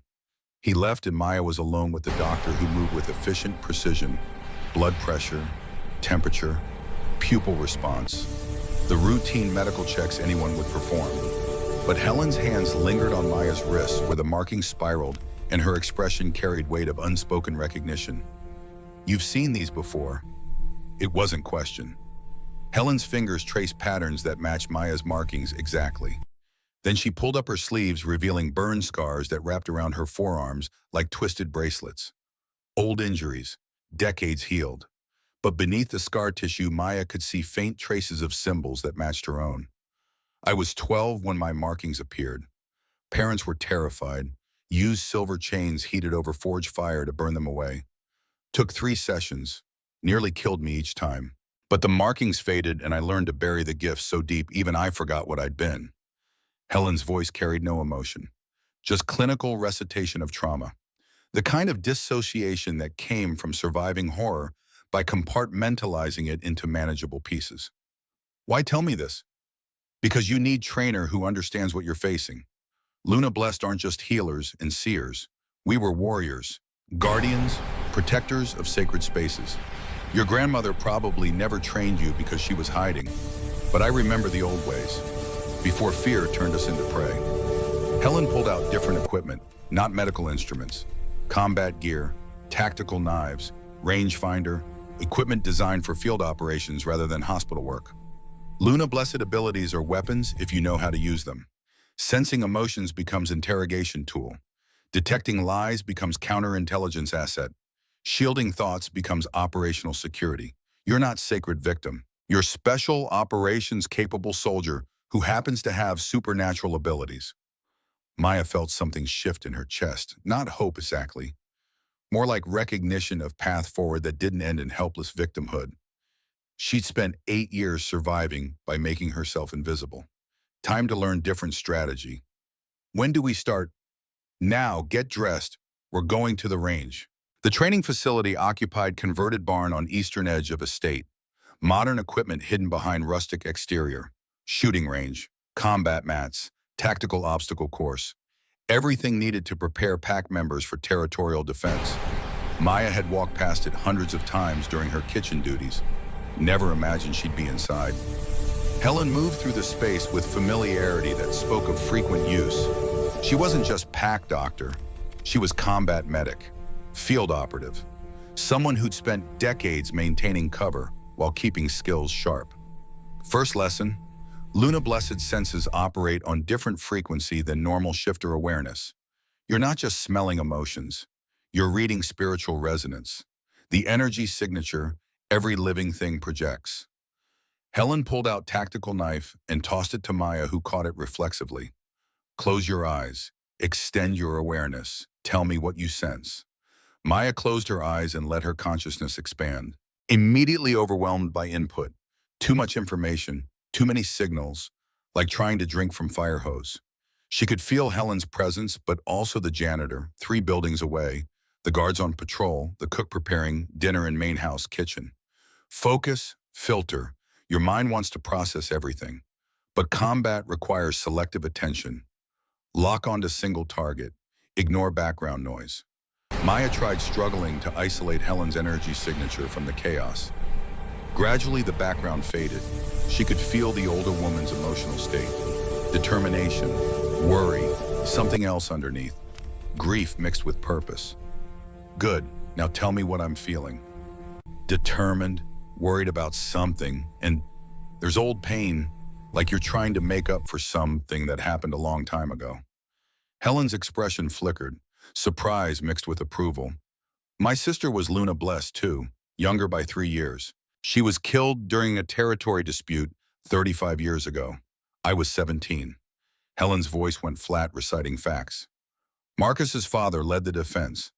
He left and Maya was alone with the doctor, who moved with efficient precision. Blood pressure, temperature, pupil response. The routine medical checks anyone would perform. But Helen's hands lingered on Maya's wrists where the markings spiraled and her expression carried weight of unspoken recognition. You've seen these before. It wasn't question. Helen's fingers traced patterns that matched Maya's markings exactly. Then she pulled up her sleeves, revealing burn scars that wrapped around her forearms like twisted bracelets. Old injuries, decades healed. But beneath the scar tissue, Maya could see faint traces of symbols that matched her own. I was 12 when my markings appeared. Parents were terrified, used silver chains heated over forge fire to burn them away. Took 3 sessions, nearly killed me each time. But the markings faded and I learned to bury the gifts so deep even I forgot what I'd been. Helen's voice carried no emotion, just clinical recitation of trauma. The kind of dissociation that came from surviving horror by compartmentalizing it into manageable pieces. Why tell me this? Because you need trainer who understands what you're facing. Luna-blessed aren't just healers and seers. We were warriors, guardians, protectors of sacred spaces. Your grandmother probably never trained you because she was hiding, but I remember the old ways, before fear turned us into prey. Helen pulled out different equipment, not medical instruments, combat gear, tactical knives, rangefinder, equipment designed for field operations rather than hospital work. Luna Blessed abilities are weapons if you know how to use them. Sensing emotions becomes interrogation tool. Detecting lies becomes counterintelligence asset. Shielding thoughts becomes operational security. You're not sacred victim. You're special operations capable soldier who happens to have supernatural abilities. Maya felt something shift in her chest, not hope exactly, more like recognition of path forward that didn't end in helpless victimhood. She'd spent 8 years surviving by making herself invisible. Time to learn different strategy. When do we start? Now, get dressed. We're going to the range. The training facility occupied converted barn on eastern edge of estate. Modern equipment hidden behind rustic exterior. Shooting range, combat mats, tactical obstacle course. Everything needed to prepare pack members for territorial defense. Maya had walked past it hundreds of times during her kitchen duties. Never imagined she'd be inside. Helen moved through the space with familiarity that spoke of frequent use. She wasn't just pack doctor. She was combat medic, field operative, someone who'd spent decades maintaining cover while keeping skills sharp. First lesson, Luna Blessed senses operate on different frequency than normal shifter awareness. You're not just smelling emotions. You're reading spiritual resonance, the energy signature every living thing projects. Helen pulled out tactical knife and tossed it to Maya, who caught it reflexively. Close your eyes. Extend your awareness. Tell me what you sense. Maya closed her eyes and let her consciousness expand. Immediately overwhelmed by input. Too much information, too many signals, like trying to drink from fire hose. She could feel Helen's presence, but also the janitor, 3 buildings away, the guards on patrol, the cook preparing dinner in main house kitchen. Focus, filter. Your mind wants to process everything, but combat requires selective attention. Lock onto single target. Ignore background noise. Maya tried struggling to isolate Helen's energy signature from the chaos. Gradually, the background faded. She could feel the older woman's emotional state. Determination, worry, something else underneath. Grief mixed with purpose. Good, now tell me what I'm feeling. Determined, worried about something, and there's old pain, like you're trying to make up for something that happened a long time ago. Helen's expression flickered, surprise mixed with approval. My sister was Luna Blessed too, younger by 3 years. She was killed during a territory dispute 35 years ago. I was 17. Helen's voice went flat, reciting facts. Marcus's father led the defense.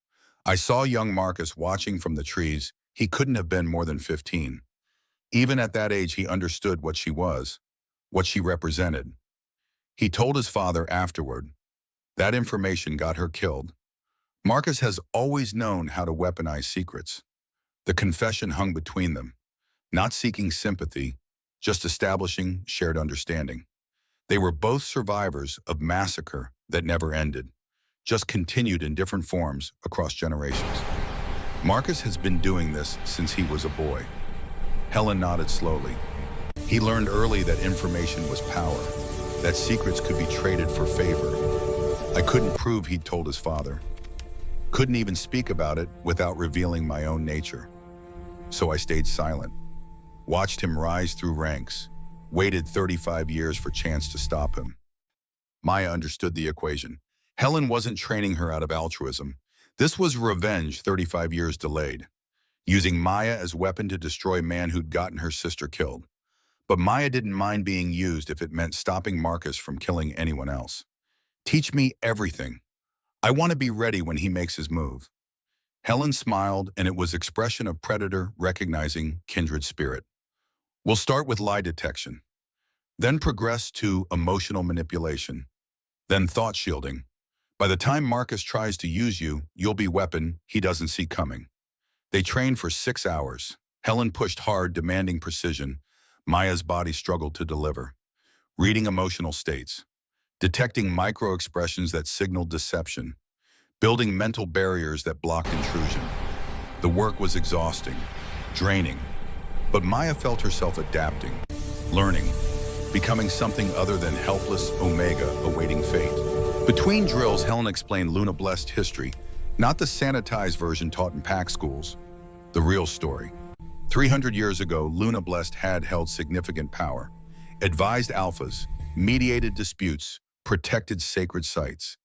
I saw young Marcus watching from the trees. He couldn't have been more than 15. Even at that age, he understood what she was, what she represented. He told his father afterward. That information got her killed. Marcus has always known how to weaponize secrets. The confession hung between them, not seeking sympathy, just establishing shared understanding. They were both survivors of massacre that never ended, just continued in different forms across generations. Marcus has been doing this since he was a boy. Helen nodded slowly. He learned early that information was power, that secrets could be traded for favor. I couldn't prove he'd told his father. Couldn't even speak about it without revealing my own nature. So I stayed silent, watched him rise through ranks, waited 35 years for chance to stop him. Maya understood the equation. Helen wasn't training her out of altruism. This was revenge 35 years delayed, using Maya as weapon to destroy man who'd gotten her sister killed. But Maya didn't mind being used if it meant stopping Marcus from killing anyone else. Teach me everything. I want to be ready when he makes his move. Helen smiled, and it was expression of predator recognizing kindred spirit. We'll start with lie detection, then progress to emotional manipulation, then thought shielding. By the time Marcus tries to use you, you'll be weapon he doesn't see coming. They trained for 6 hours. Helen pushed hard, demanding precision. Maya's body struggled to deliver. Reading emotional states, detecting micro-expressions that signaled deception, building mental barriers that blocked intrusion. The work was exhausting, draining, but Maya felt herself adapting, learning, becoming something other than helpless Omega awaiting fate. Between drills, Helen explained Luna Blessed history, not the sanitized version taught in PAC schools, the real story. 300 years ago, Luna Blessed had held significant power, advised alphas, mediated disputes, protected sacred sites,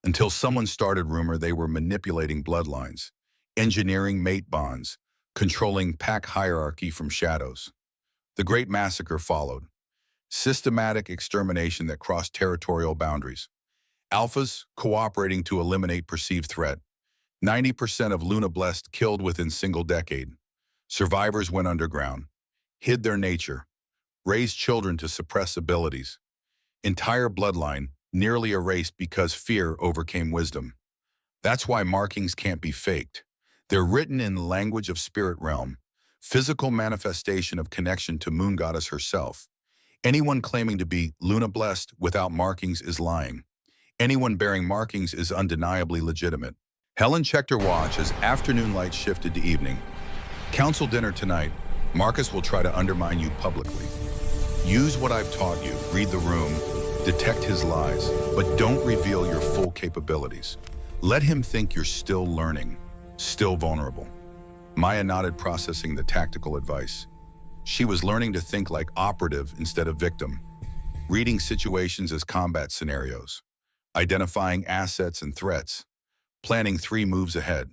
until someone started rumor they were manipulating bloodlines, engineering mate bonds, controlling pack hierarchy from shadows. The Great Massacre followed, systematic extermination that crossed territorial boundaries. Alphas cooperating to eliminate perceived threat. 90% of Luna Blessed killed within single decade. Survivors went underground, hid their nature, raised children to suppress abilities. Entire bloodline nearly erased because fear overcame wisdom. That's why markings can't be faked. They're written in the language of spirit realm, physical manifestation of connection to Moon Goddess herself. Anyone claiming to be Luna Blessed without markings is lying. Anyone bearing markings is undeniably legitimate. Helen checked her watch as afternoon light shifted to evening. Council dinner tonight. Marcus will try to undermine you publicly. Use what I've taught you. Read the room, detect his lies, but don't reveal your full capabilities. Let him think you're still learning, still vulnerable. Maya nodded, processing the tactical advice. She was learning to think like operative instead of victim, reading situations as combat scenarios, identifying assets and threats, planning 3 moves ahead.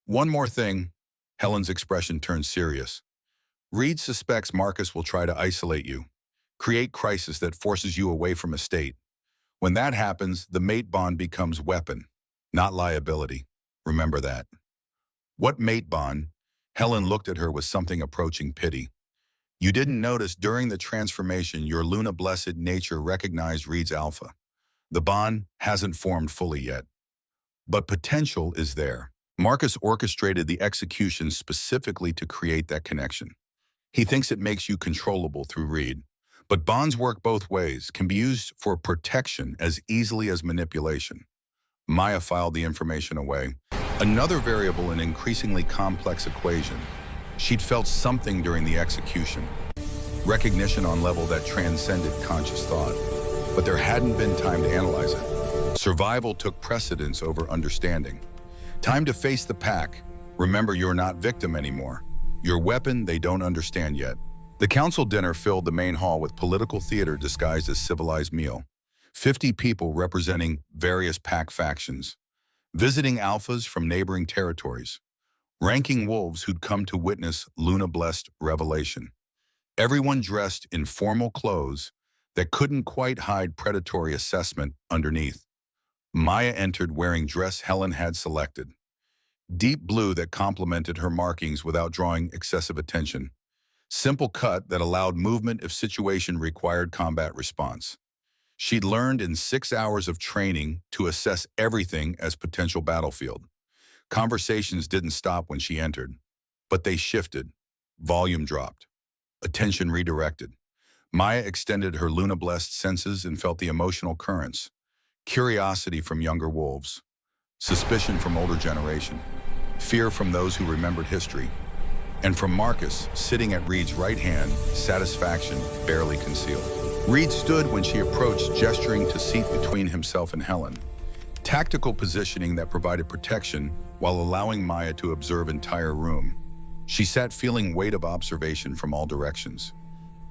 One more thing, Helen's expression turned serious. Reed suspects Marcus will try to isolate you, create crisis that forces you away from estate. When that happens, the mate bond becomes weapon, not liability. Remember that. What mate bond? Helen looked at her with something approaching pity. You didn't notice during the transformation your Luna Blessed nature recognized Reed's alpha. The bond hasn't formed fully yet, but potential is there. Marcus orchestrated the execution specifically to create that connection. He thinks it makes you controllable through Reed. But bonds work both ways, can be used for protection as easily as manipulation. Maya filed the information away. Another variable in an increasingly complex equation. She'd felt something during the execution. Recognition on level that transcended conscious thought. But there hadn't been time to analyze it. Survival took precedence over understanding. Time to face the pack. Remember, you're not victim anymore. Your weapon they don't understand yet. The council dinner filled the main hall with political theater disguised as civilized meal. 50 people representing various pack factions, visiting alphas from neighboring territories, ranking wolves who'd come to witness Luna Blessed revelation. Everyone dressed in formal clothes that couldn't quite hide predatory assessment underneath. Maya entered wearing dress Helen had selected. Deep blue that complemented her markings without drawing excessive attention. Simple cut that allowed movement if situation required combat response. She'd learned in 6 hours of training to assess everything as potential battlefield. Conversations didn't stop when she entered, but they shifted. Volume dropped. Attention redirected. Maya extended her Luna Blessed senses and felt the emotional currents. Curiosity from younger wolves. Suspicion from older generation. Fear from those who remembered history. And from Marcus, sitting at Reed's right hand, satisfaction barely concealed. Reed stood when she approached, gesturing to seat between himself and Helen. Tactical positioning that provided protection while allowing Maya to observe entire room. She sat feeling weight of observation from all directions.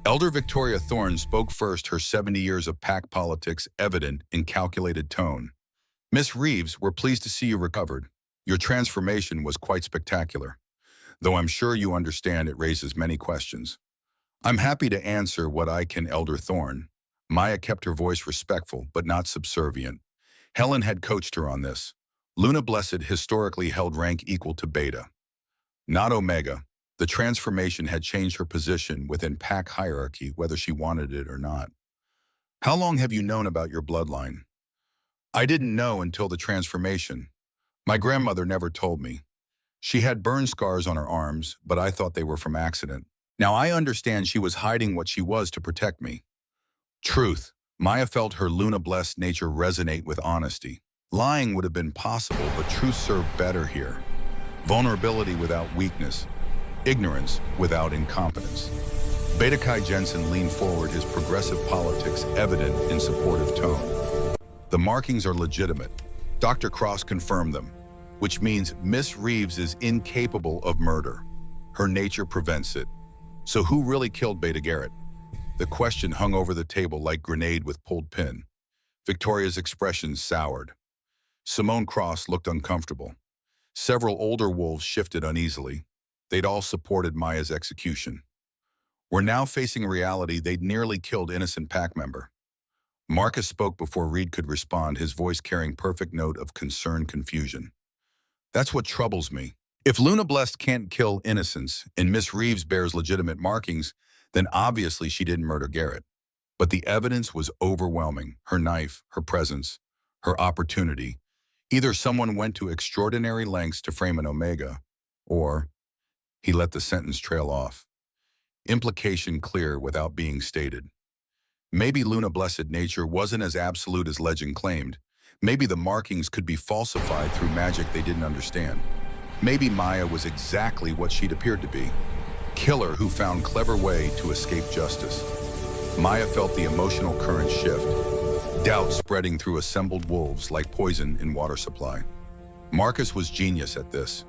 Elder Victoria Thorne spoke first, her 70 years of pack politics evident in calculated tone. Miss Reeves, we're pleased to see you recovered. Your transformation was quite spectacular. Though I'm sure you understand it raises many questions. I'm happy to answer what I can, Elder Thorne. Maya kept her voice respectful, but not subservient. Helen had coached her on this. Luna Blessed historically held rank equal to Beta, not Omega. The transformation had changed her position within pack hierarchy, whether she wanted it or not. How long have you known about your bloodline? I didn't know until the transformation. My grandmother never told me. She had burn scars on her arms, but I thought they were from accident. Now I understand she was hiding what she was to protect me. Truth. Maya felt her Luna Blessed nature resonate with honesty. Lying would have been possible, but truth served better here. vulnerability without weakness, ignorance without incompetence. Beta Kai Jensen leaned forward, his progressive politics evident in supportive tone. The markings are legitimate. Dr. Cross confirmed them, which means Miss Reeves is incapable of murder. Her nature prevents it. So who really killed Beta Garrett? The question hung over the table like grenade with pulled pin. Victoria's expression soured. Simone Cross looked uncomfortable. Several older wolves shifted uneasily. They'd all supported Maya's execution. We're now facing a reality they'd nearly killed innocent pack member. Marcus spoke before Reed could respond, his voice carrying perfect note of concerned confusion. That's what troubles me. If Luna Blessed can't kill innocents and Miss Reeves bears legitimate markings, then obviously she didn't murder Garrett. But the evidence was overwhelming. Her knife, her presence, her opportunity. Either someone went to extraordinary lengths to frame an Omega, or he let the sentence trail off. Implication clear without being stated. Maybe Luna Blessed nature wasn't as absolute as legend claimed. Maybe the markings could be falsified through magic they didn't understand. Maybe Maya was exactly what she'd appeared to be. Killer who found clever way to escape justice. Maya felt the emotional current shift. Doubt spreading through assembled wolves like poison in water supply. Marcus was genius at this.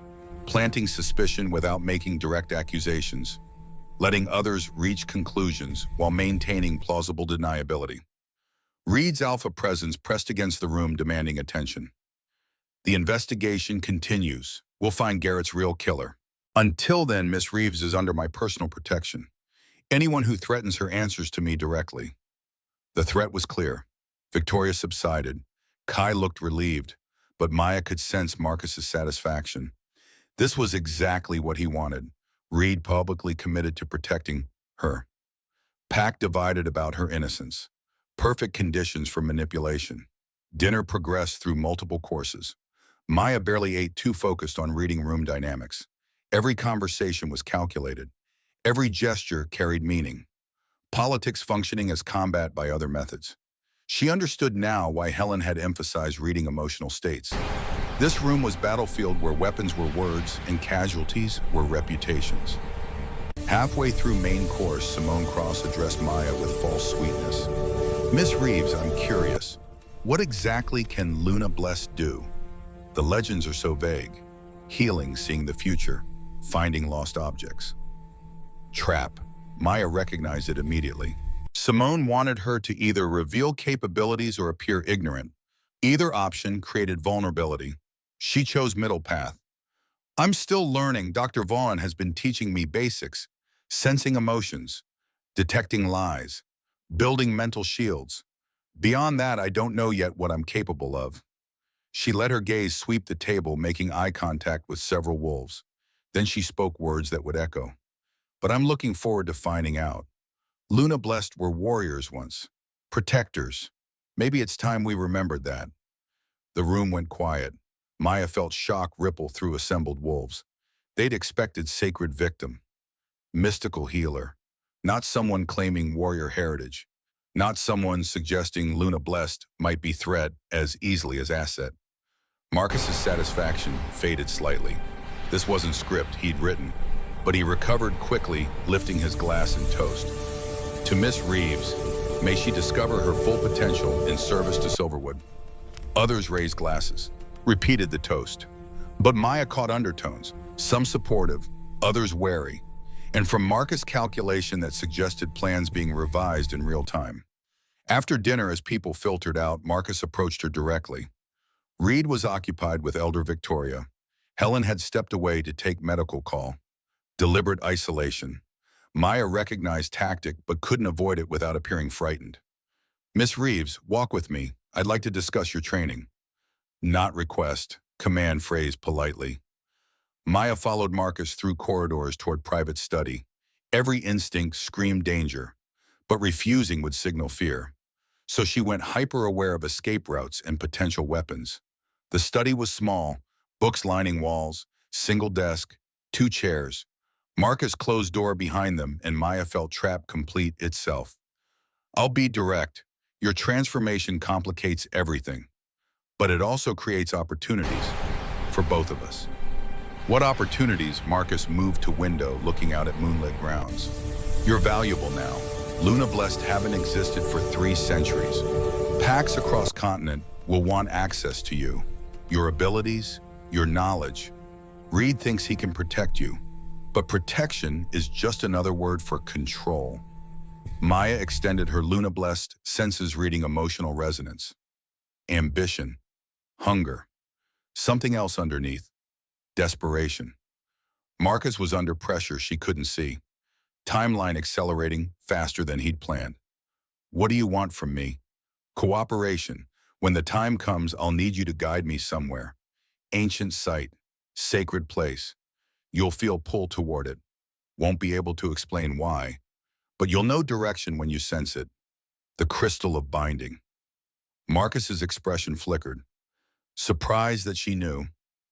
Planting suspicion without making direct accusations. Letting others reach conclusions while maintaining plausible deniability. Reed's alpha presence pressed against the room, demanding attention. The investigation continues. We'll find Garrett's real killer. Until then, Miss Reeves is under my personal protection. Anyone who threatens her answers to me directly. The threat was clear. Victoria subsided. Kai looked relieved, but Maya could sense Marcus's satisfaction. This was exactly what he wanted. Reed publicly committed to protecting her. Pack divided about her innocence. Perfect conditions for manipulation. Dinner progressed through multiple courses. Maya barely ate, too focused on reading room dynamics. Every conversation was calculated. Every gesture carried meaning. Politics functioning as combat by other methods. She understood now why Helen had emphasized reading emotional states. This room was battlefield where weapons were words and casualties were reputations. Halfway through main course, Simone Cross addressed Maya with false sweetness. Miss Reeves, I'm curious. What exactly can Luna Blessed do? The legends are so vague. Healing, seeing the future, finding lost objects. Trap. Maya recognized it immediately. Simone wanted her to either reveal capabilities or appear ignorant. Either option created vulnerability. She chose middle path. I'm still learning. Dr. Vaughn has been teaching me basics, sensing emotions, detecting lies, building mental shields. Beyond that, I don't know yet what I'm capable of. She let her gaze sweep the table, making eye contact with several wolves. Then she spoke words that would echo. But I'm looking forward to finding out. Luna Blessed were warriors once, protectors. Maybe it's time we remembered that. The room went quiet. Maya felt shock ripple through assembled wolves. They'd expected sacred victim, mystical healer, not someone claiming warrior heritage, not someone suggesting Luna Blessed might be threat as easily as asset. Marcus's satisfaction faded slightly. This wasn't script he'd written, but he recovered quickly, lifting his glass and toast. To Miss Reeves, may she discover her full potential in service to Silverwood. Others raised glasses, repeated the toast. But Maya caught undertones, some supportive, others wary, and from Marcus' calculation that suggested plans being revised in real time. After dinner, as people filtered out, Marcus approached her directly. Reed was occupied with Elder Victoria. Helen had stepped away to take medical call. Deliberate isolation. Maya recognized tactic but couldn't avoid it without appearing frightened. Miss Reeves, walk with me. I'd like to discuss your training. Not request, command phrased politely. Maya followed Marcus through corridors toward private study. Every instinct screamed danger, but refusing would signal fear. So she went hyper-aware of escape routes and potential weapons. The study was small, books lining walls, single desk, 2 chairs. Marcus closed door behind them and Maya felt trapped complete itself. I'll be direct. Your transformation complicates everything, but it also creates opportunities for both of us. What opportunities? Marcus moved to window, looking out at moonlit grounds. You're valuable now. Luna Blessed haven't existed for 3 centuries. Packs across continent will want access to you. Your abilities, your knowledge. Reed thinks he can protect you, but protection is just another word for control. Maya extended her Luna Blessed senses, reading emotional resonance. Ambition, hunger, something else underneath, desperation. Marcus was under pressure she couldn't see. Timeline accelerating faster than he'd planned. What do you want from me? Cooperation. When the time comes, I'll need you to guide me somewhere. Ancient site, sacred place. You'll feel pull toward it. Won't be able to explain why, but you'll know direction when you sense it. The crystal of binding. Marcus's expression flickered. Surprise that she knew,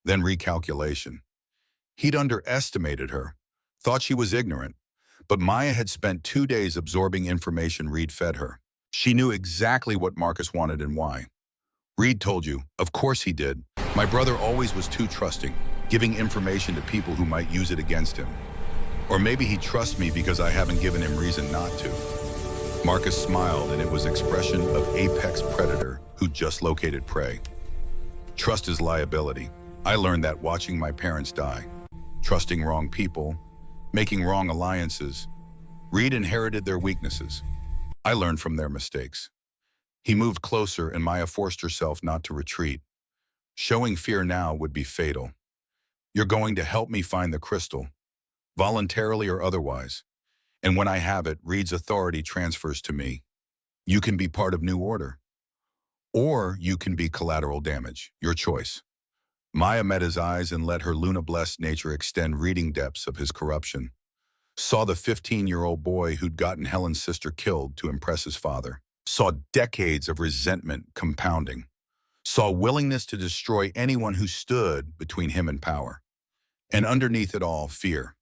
then recalculation. He'd underestimated her, thought she was ignorant, but Maya had spent 2 days absorbing information Reed fed her. She knew exactly what Marcus wanted and why. Reed told you. Of course he did. My brother always was too trusting, giving information to people who might use it against him. Or maybe he trusts me because I haven't given him reason not to. Marcus smiled, and it was expression of apex predator who just located prey. Trust is liability. I learned that watching my parents die. Trusting wrong people, making wrong alliances. Reed inherited their weaknesses. I learned from their mistakes. He moved closer, and Maya forced herself not to retreat. Showing fear now would be fatal. You're going to help me find the crystal, voluntarily or otherwise. And when I have it, Reed's authority transfers to me. You can be part of New Order. Or you can be collateral damage, your choice. Maya met his eyes and let her Luna-blessed nature extend, reading depths of his corruption. Saw the 15-year-old boy who'd gotten Helen's sister killed to impress his father. Saw decades of resentment compounding. Saw willingness to destroy anyone who stood between him and power. And underneath it all, fear.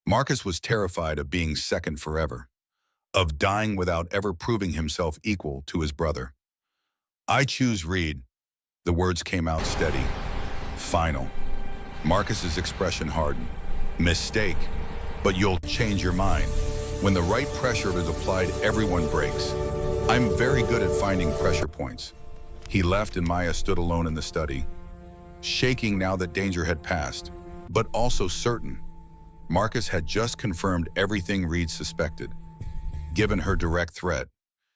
Marcus was terrified of being second forever, of dying without ever proving himself equal to his brother. I choose Reed. The words came out steady. Final. Marcus's expression hardened. Mistake. But you'll change your mind. When the right pressure is applied, everyone breaks. I'm very good at finding pressure points. He left, and Maya stood alone in the study, shaking now that danger had passed, but also certain. Marcus had just confirmed everything Reed suspected, given her direct threat,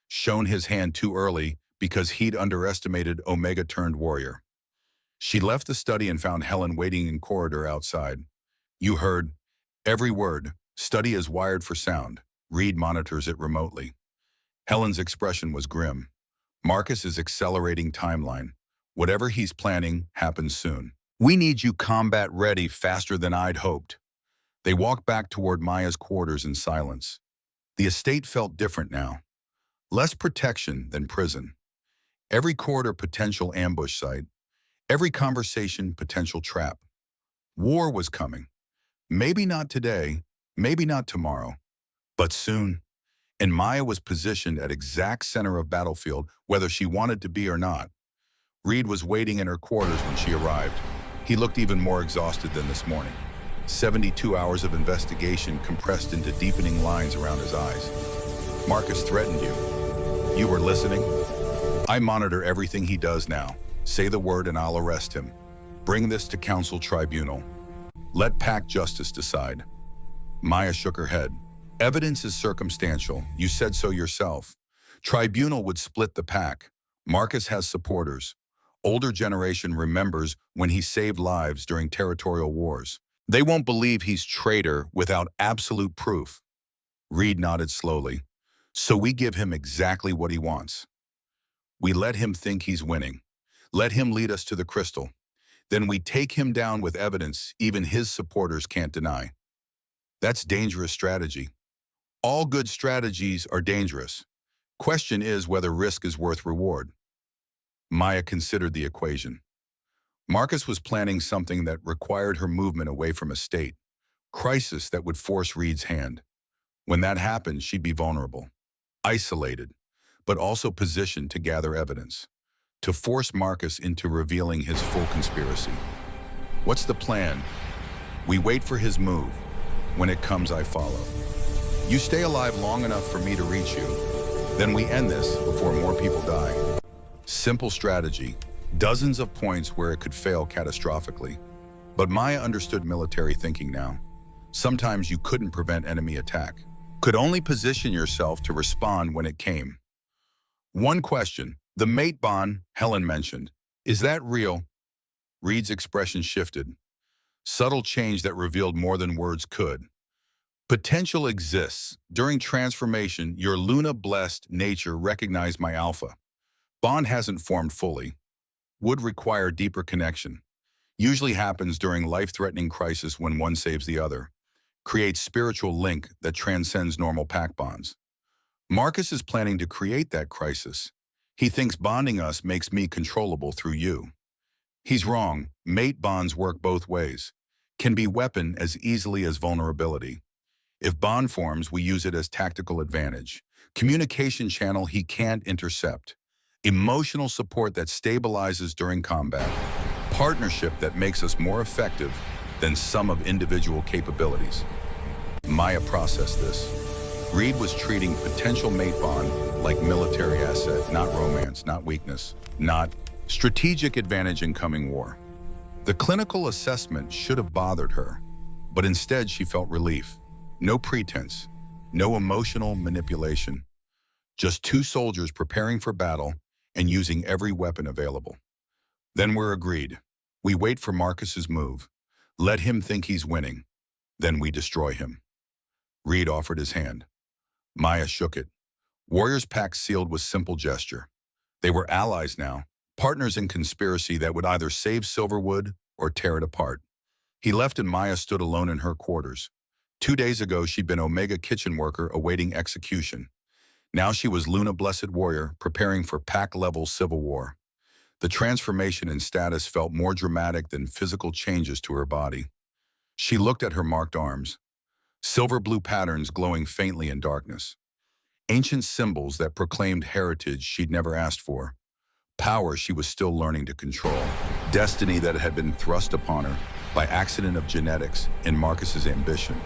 shown his hand too early because he'd underestimated Omega-turned-warrior. She left the study and found Helen waiting in corridor outside. You heard every word. Study is wired for sound. Reed monitors it remotely. Helen's expression was grim. Marcus is accelerating timeline. Whatever he's planning happens soon. We need you combat ready faster than I'd hoped. They walked back toward Maya's quarters in silence. The estate felt different now. Less protection than prison. Every corridor potential ambush site. Every conversation potential trap. War was coming. Maybe not today, maybe not tomorrow, but soon. And Maya was positioned at exact center of battlefield, whether she wanted to be or not. Reed was waiting in her quarters when she arrived. He looked even more exhausted than this morning. 72 hours of investigation compressed into deepening lines around his eyes. Marcus threatened you. You were listening? I monitor everything he does now. Say the word and I'll arrest him. Bring this to council tribunal. Let pack justice decide. Maya shook her head. Evidence is circumstantial. You said so yourself. Tribunal would split the pack. Marcus has supporters. Older generation remembers when he saved lives during territorial wars. They won't believe he's traitor without absolute proof. Reed nodded slowly. So we give him exactly what he wants. We let him think he's winning. Let him lead us to the crystal. Then we take him down with evidence even his supporters can't deny. That's dangerous strategy. All good strategies are dangerous. Question is whether risk is worth reward. Maya considered the equation. Marcus was planning something that required her movement away from a state, crisis that would force Reed's hand. When that happened, she'd be vulnerable, isolated, but also positioned to gather evidence, to force Marcus into revealing his full conspiracy. What's the plan? We wait for his move. When it comes, I follow. You stay alive long enough for me to reach you. Then we end this before more people die. Simple strategy. Dozens of points where it could fail catastrophically. But Maya understood military thinking now. Sometimes you couldn't prevent enemy attack. Could only position yourself to respond when it came. One question. The mate bond Helen mentioned. Is that real? Reed's expression shifted. Subtle change that revealed more than words could. Potential exists. During transformation, your Luna-blessed nature recognized my alpha. Bond hasn't formed fully. Would require deeper connection. Usually happens during life-threatening crisis when one saves the other. Creates spiritual link that transcends normal pack bonds. Marcus is planning to create that crisis. He thinks bonding us makes me controllable through you. He's wrong. Mate bonds work both ways. Can be weapon as easily as vulnerability. If bond forms, we use it as tactical advantage. Communication channel he can't intercept. Emotional support that stabilizes during combat. Partnership that makes us more effective than sum of individual capabilities. Maya processed this. Reed was treating potential mate bond like military asset, not romance, not weakness, not strategic advantage in coming war. The clinical assessment should have bothered her, but instead she felt relief. No pretense, no emotional manipulation. Just two soldiers preparing for battle and using every weapon available. Then we're agreed. We wait for Marcus's move. Let him think he's winning. Then we destroy him. Reed offered his hand. Maya shook it. Warriors pact sealed with simple gesture. They were allies now, partners in conspiracy that would either save Silverwood or tear it apart. He left and Maya stood alone in her quarters. 2 days ago, she'd been Omega kitchen worker awaiting execution. Now she was Luna Blessed Warrior, preparing for pack-level civil war. The transformation in status felt more dramatic than physical changes to her body. She looked at her marked arms. Silver-blue patterns glowing faintly in darkness. Ancient symbols that proclaimed heritage she'd never asked for. Power she was still learning to control. Destiny that had been thrust upon her by accident of genetics and Marcus's ambition.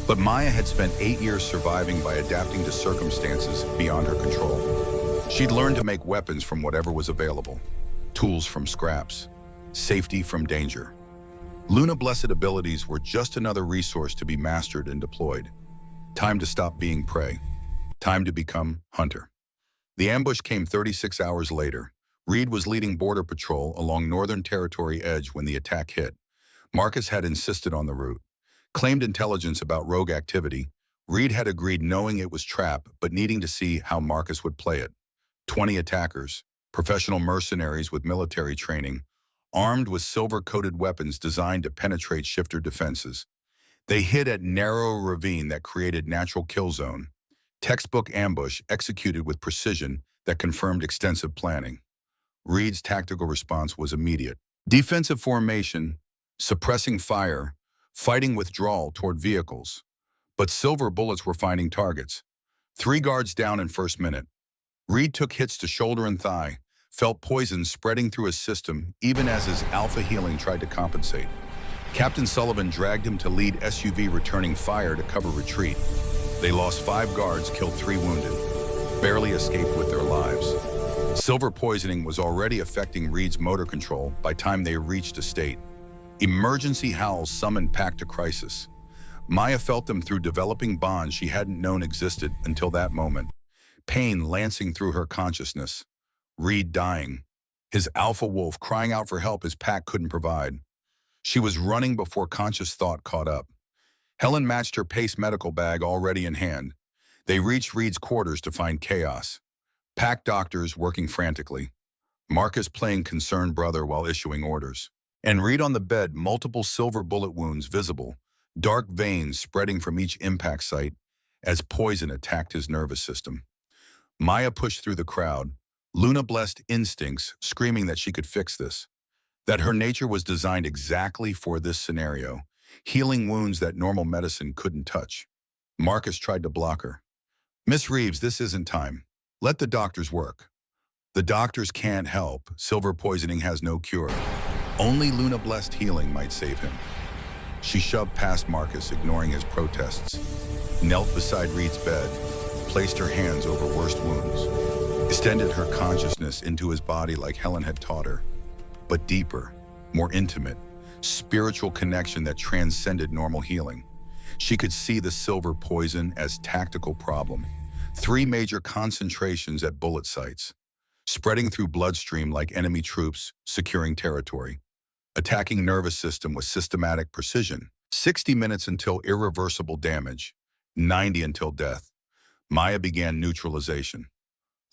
But Maya had spent 8 years surviving by adapting to circumstances beyond her control. She'd learned to make weapons from whatever was available. Tools from scraps. Safety from danger. Luna Blessed abilities were just another resource to be mastered and deployed. Time to stop being prey. Time to become hunter. The ambush came 36 hours later. Reed was leading border patrol along Northern Territory edge when the attack hit. Marcus had insisted on the route. Claimed intelligence about rogue activity. Reed had agreed knowing it was trap, but needing to see how Marcus would play it. 20 attackers, professional mercenaries with military training, armed with silver-coated weapons designed to penetrate shifter defenses. They hid at narrow ravine that created natural kill zone. Textbook ambush executed with precision that confirmed extensive planning. Reed's tactical response was immediate. Defensive formation, suppressing fire, fighting withdrawal toward vehicles. But silver bullets were finding targets. 3 guards down in first minute. Reed took hits to shoulder and thigh, felt poison spreading through his system even as his alpha healing tried to compensate. Captain Sullivan dragged him to lead SUV returning fire to cover retreat. They lost 5 guards, killed 3 wounded. Barely escaped with their lives. Silver poisoning was already affecting Reed's motor control by time they reached a state. Emergency howls summoned pack to crisis. Maya felt them through developing bonds she hadn't known existed until that moment. Pain lancing through her consciousness. Reed dying. His alpha wolf crying out for help his pack couldn't provide. She was running before conscious thought caught up. Helen matched her pace medical bag already in hand. They reached Reed's quarters to find chaos. Pack doctors working frantically. Marcus playing concerned brother while issuing orders. And Reed on the bed, multiple silver bullet wounds visible, dark veins spreading from each impact site as poison attacked his nervous system. Maya pushed through the crowd, Luna-blessed instincts screaming that she could fix this, that her nature was designed exactly for this scenario, healing wounds that normal medicine couldn't touch. Marcus tried to block her. Miss Reeves, this isn't time. Let the doctors work. The doctors can't help. Silver poisoning has no cure. Only Luna-blessed healing might save him. She shoved past Marcus, ignoring his protests, knelt beside Reed's bed, placed her hands over worst wounds, extended her consciousness into his body like Helen had taught her, but deeper, more intimate, spiritual connection that transcended normal healing. She could see the silver poison as tactical problem. 3 major concentrations at bullet sites, spreading through bloodstream like enemy troops securing territory, attacking nervous system with systematic precision. 60 minutes until irreversible damage, 90 until death. Maya began neutralization.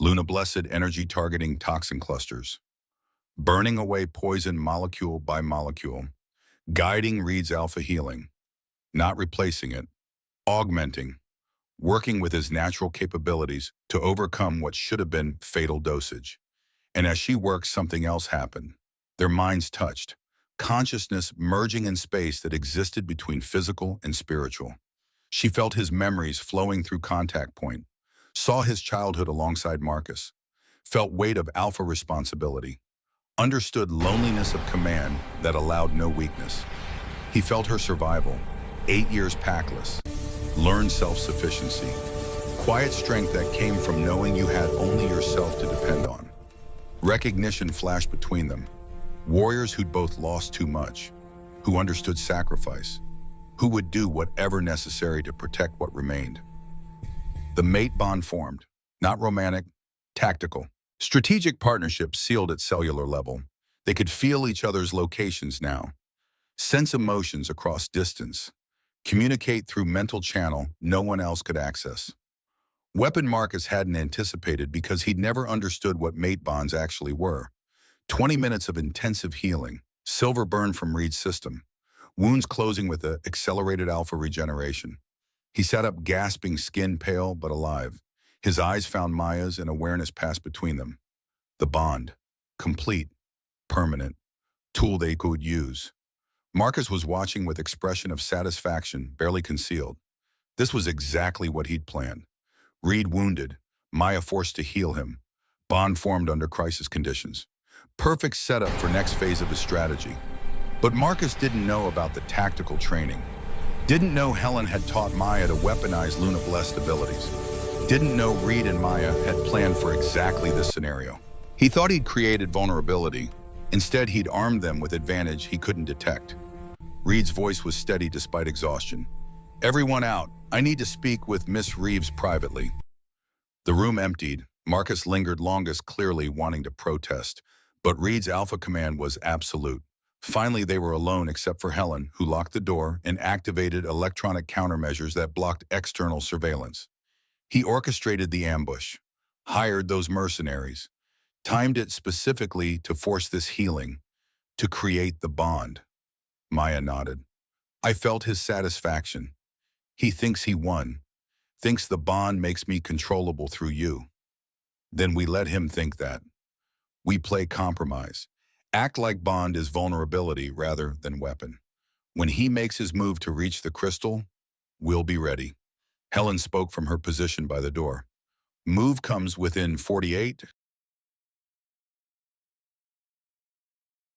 Luna blessed energy targeting toxin clusters, burning away poison molecule by molecule, guiding Reed's alpha healing, not replacing it, augmenting, working with his natural capabilities to overcome what should have been fatal dosage. And as she worked, something else happened. Their minds touched, consciousness merging in space that existed between physical and spiritual. She felt his memories flowing through contact point, saw his childhood alongside Marcus, felt weight of alpha responsibility, understood loneliness of command that allowed no weakness. He felt her survival, 8 years packless, learned self-sufficiency, quiet strength that came from knowing you had only yourself to depend on. Recognition flashed between them. Warriors who'd both lost too much, who understood sacrifice, who would do whatever necessary to protect what remained. The mate bond formed, not romantic, tactical. Strategic partnerships sealed at cellular level. They could feel each other's locations now, sense emotions across distance, communicate through mental channel no one else could access. Weapon Marcus hadn't anticipated because he'd never understood what mate bonds actually were. 20 minutes of intensive healing, silver burn from Reed's system, wounds closing with the accelerated alpha regeneration. He sat up gasping, skin pale but alive. His eyes found Maya's and awareness passed between them. The bond, complete, permanent, tool they could use. Marcus was watching with expression of satisfaction barely concealed. This was exactly what he'd planned. Reed wounded, Maya forced to heal him. Bond formed under crisis conditions. Perfect setup for next phase of his strategy. But Marcus didn't know about the tactical training. Didn't know Helen had taught Maya to weaponize Luna blessed abilities. Didn't know Reed and Maya had planned for exactly this scenario. He thought he'd created vulnerability. Instead, he'd armed them with advantage he couldn't detect. Reed's voice was steady despite exhaustion. "Everyone out. I need to speak with Miss Reeves privately." The room emptied. Marcus lingered longest, clearly wanting to protest. But Reed's alpha command was absolute. Finally, they were alone except for Helen, who locked the door and activated electronic countermeasures that blocked external surveillance. He orchestrated the ambush, hired those mercenaries, timed it specifically to force this healing, to create the bond. Maya nodded. I felt his satisfaction. He thinks he won, thinks the bond makes me controllable through you. Then we let him think that. We play compromise. Act like bond is vulnerability rather than weapon. When he makes his move to reach the crystal, we'll be ready. Helen spoke from her position by the door. Move comes within 48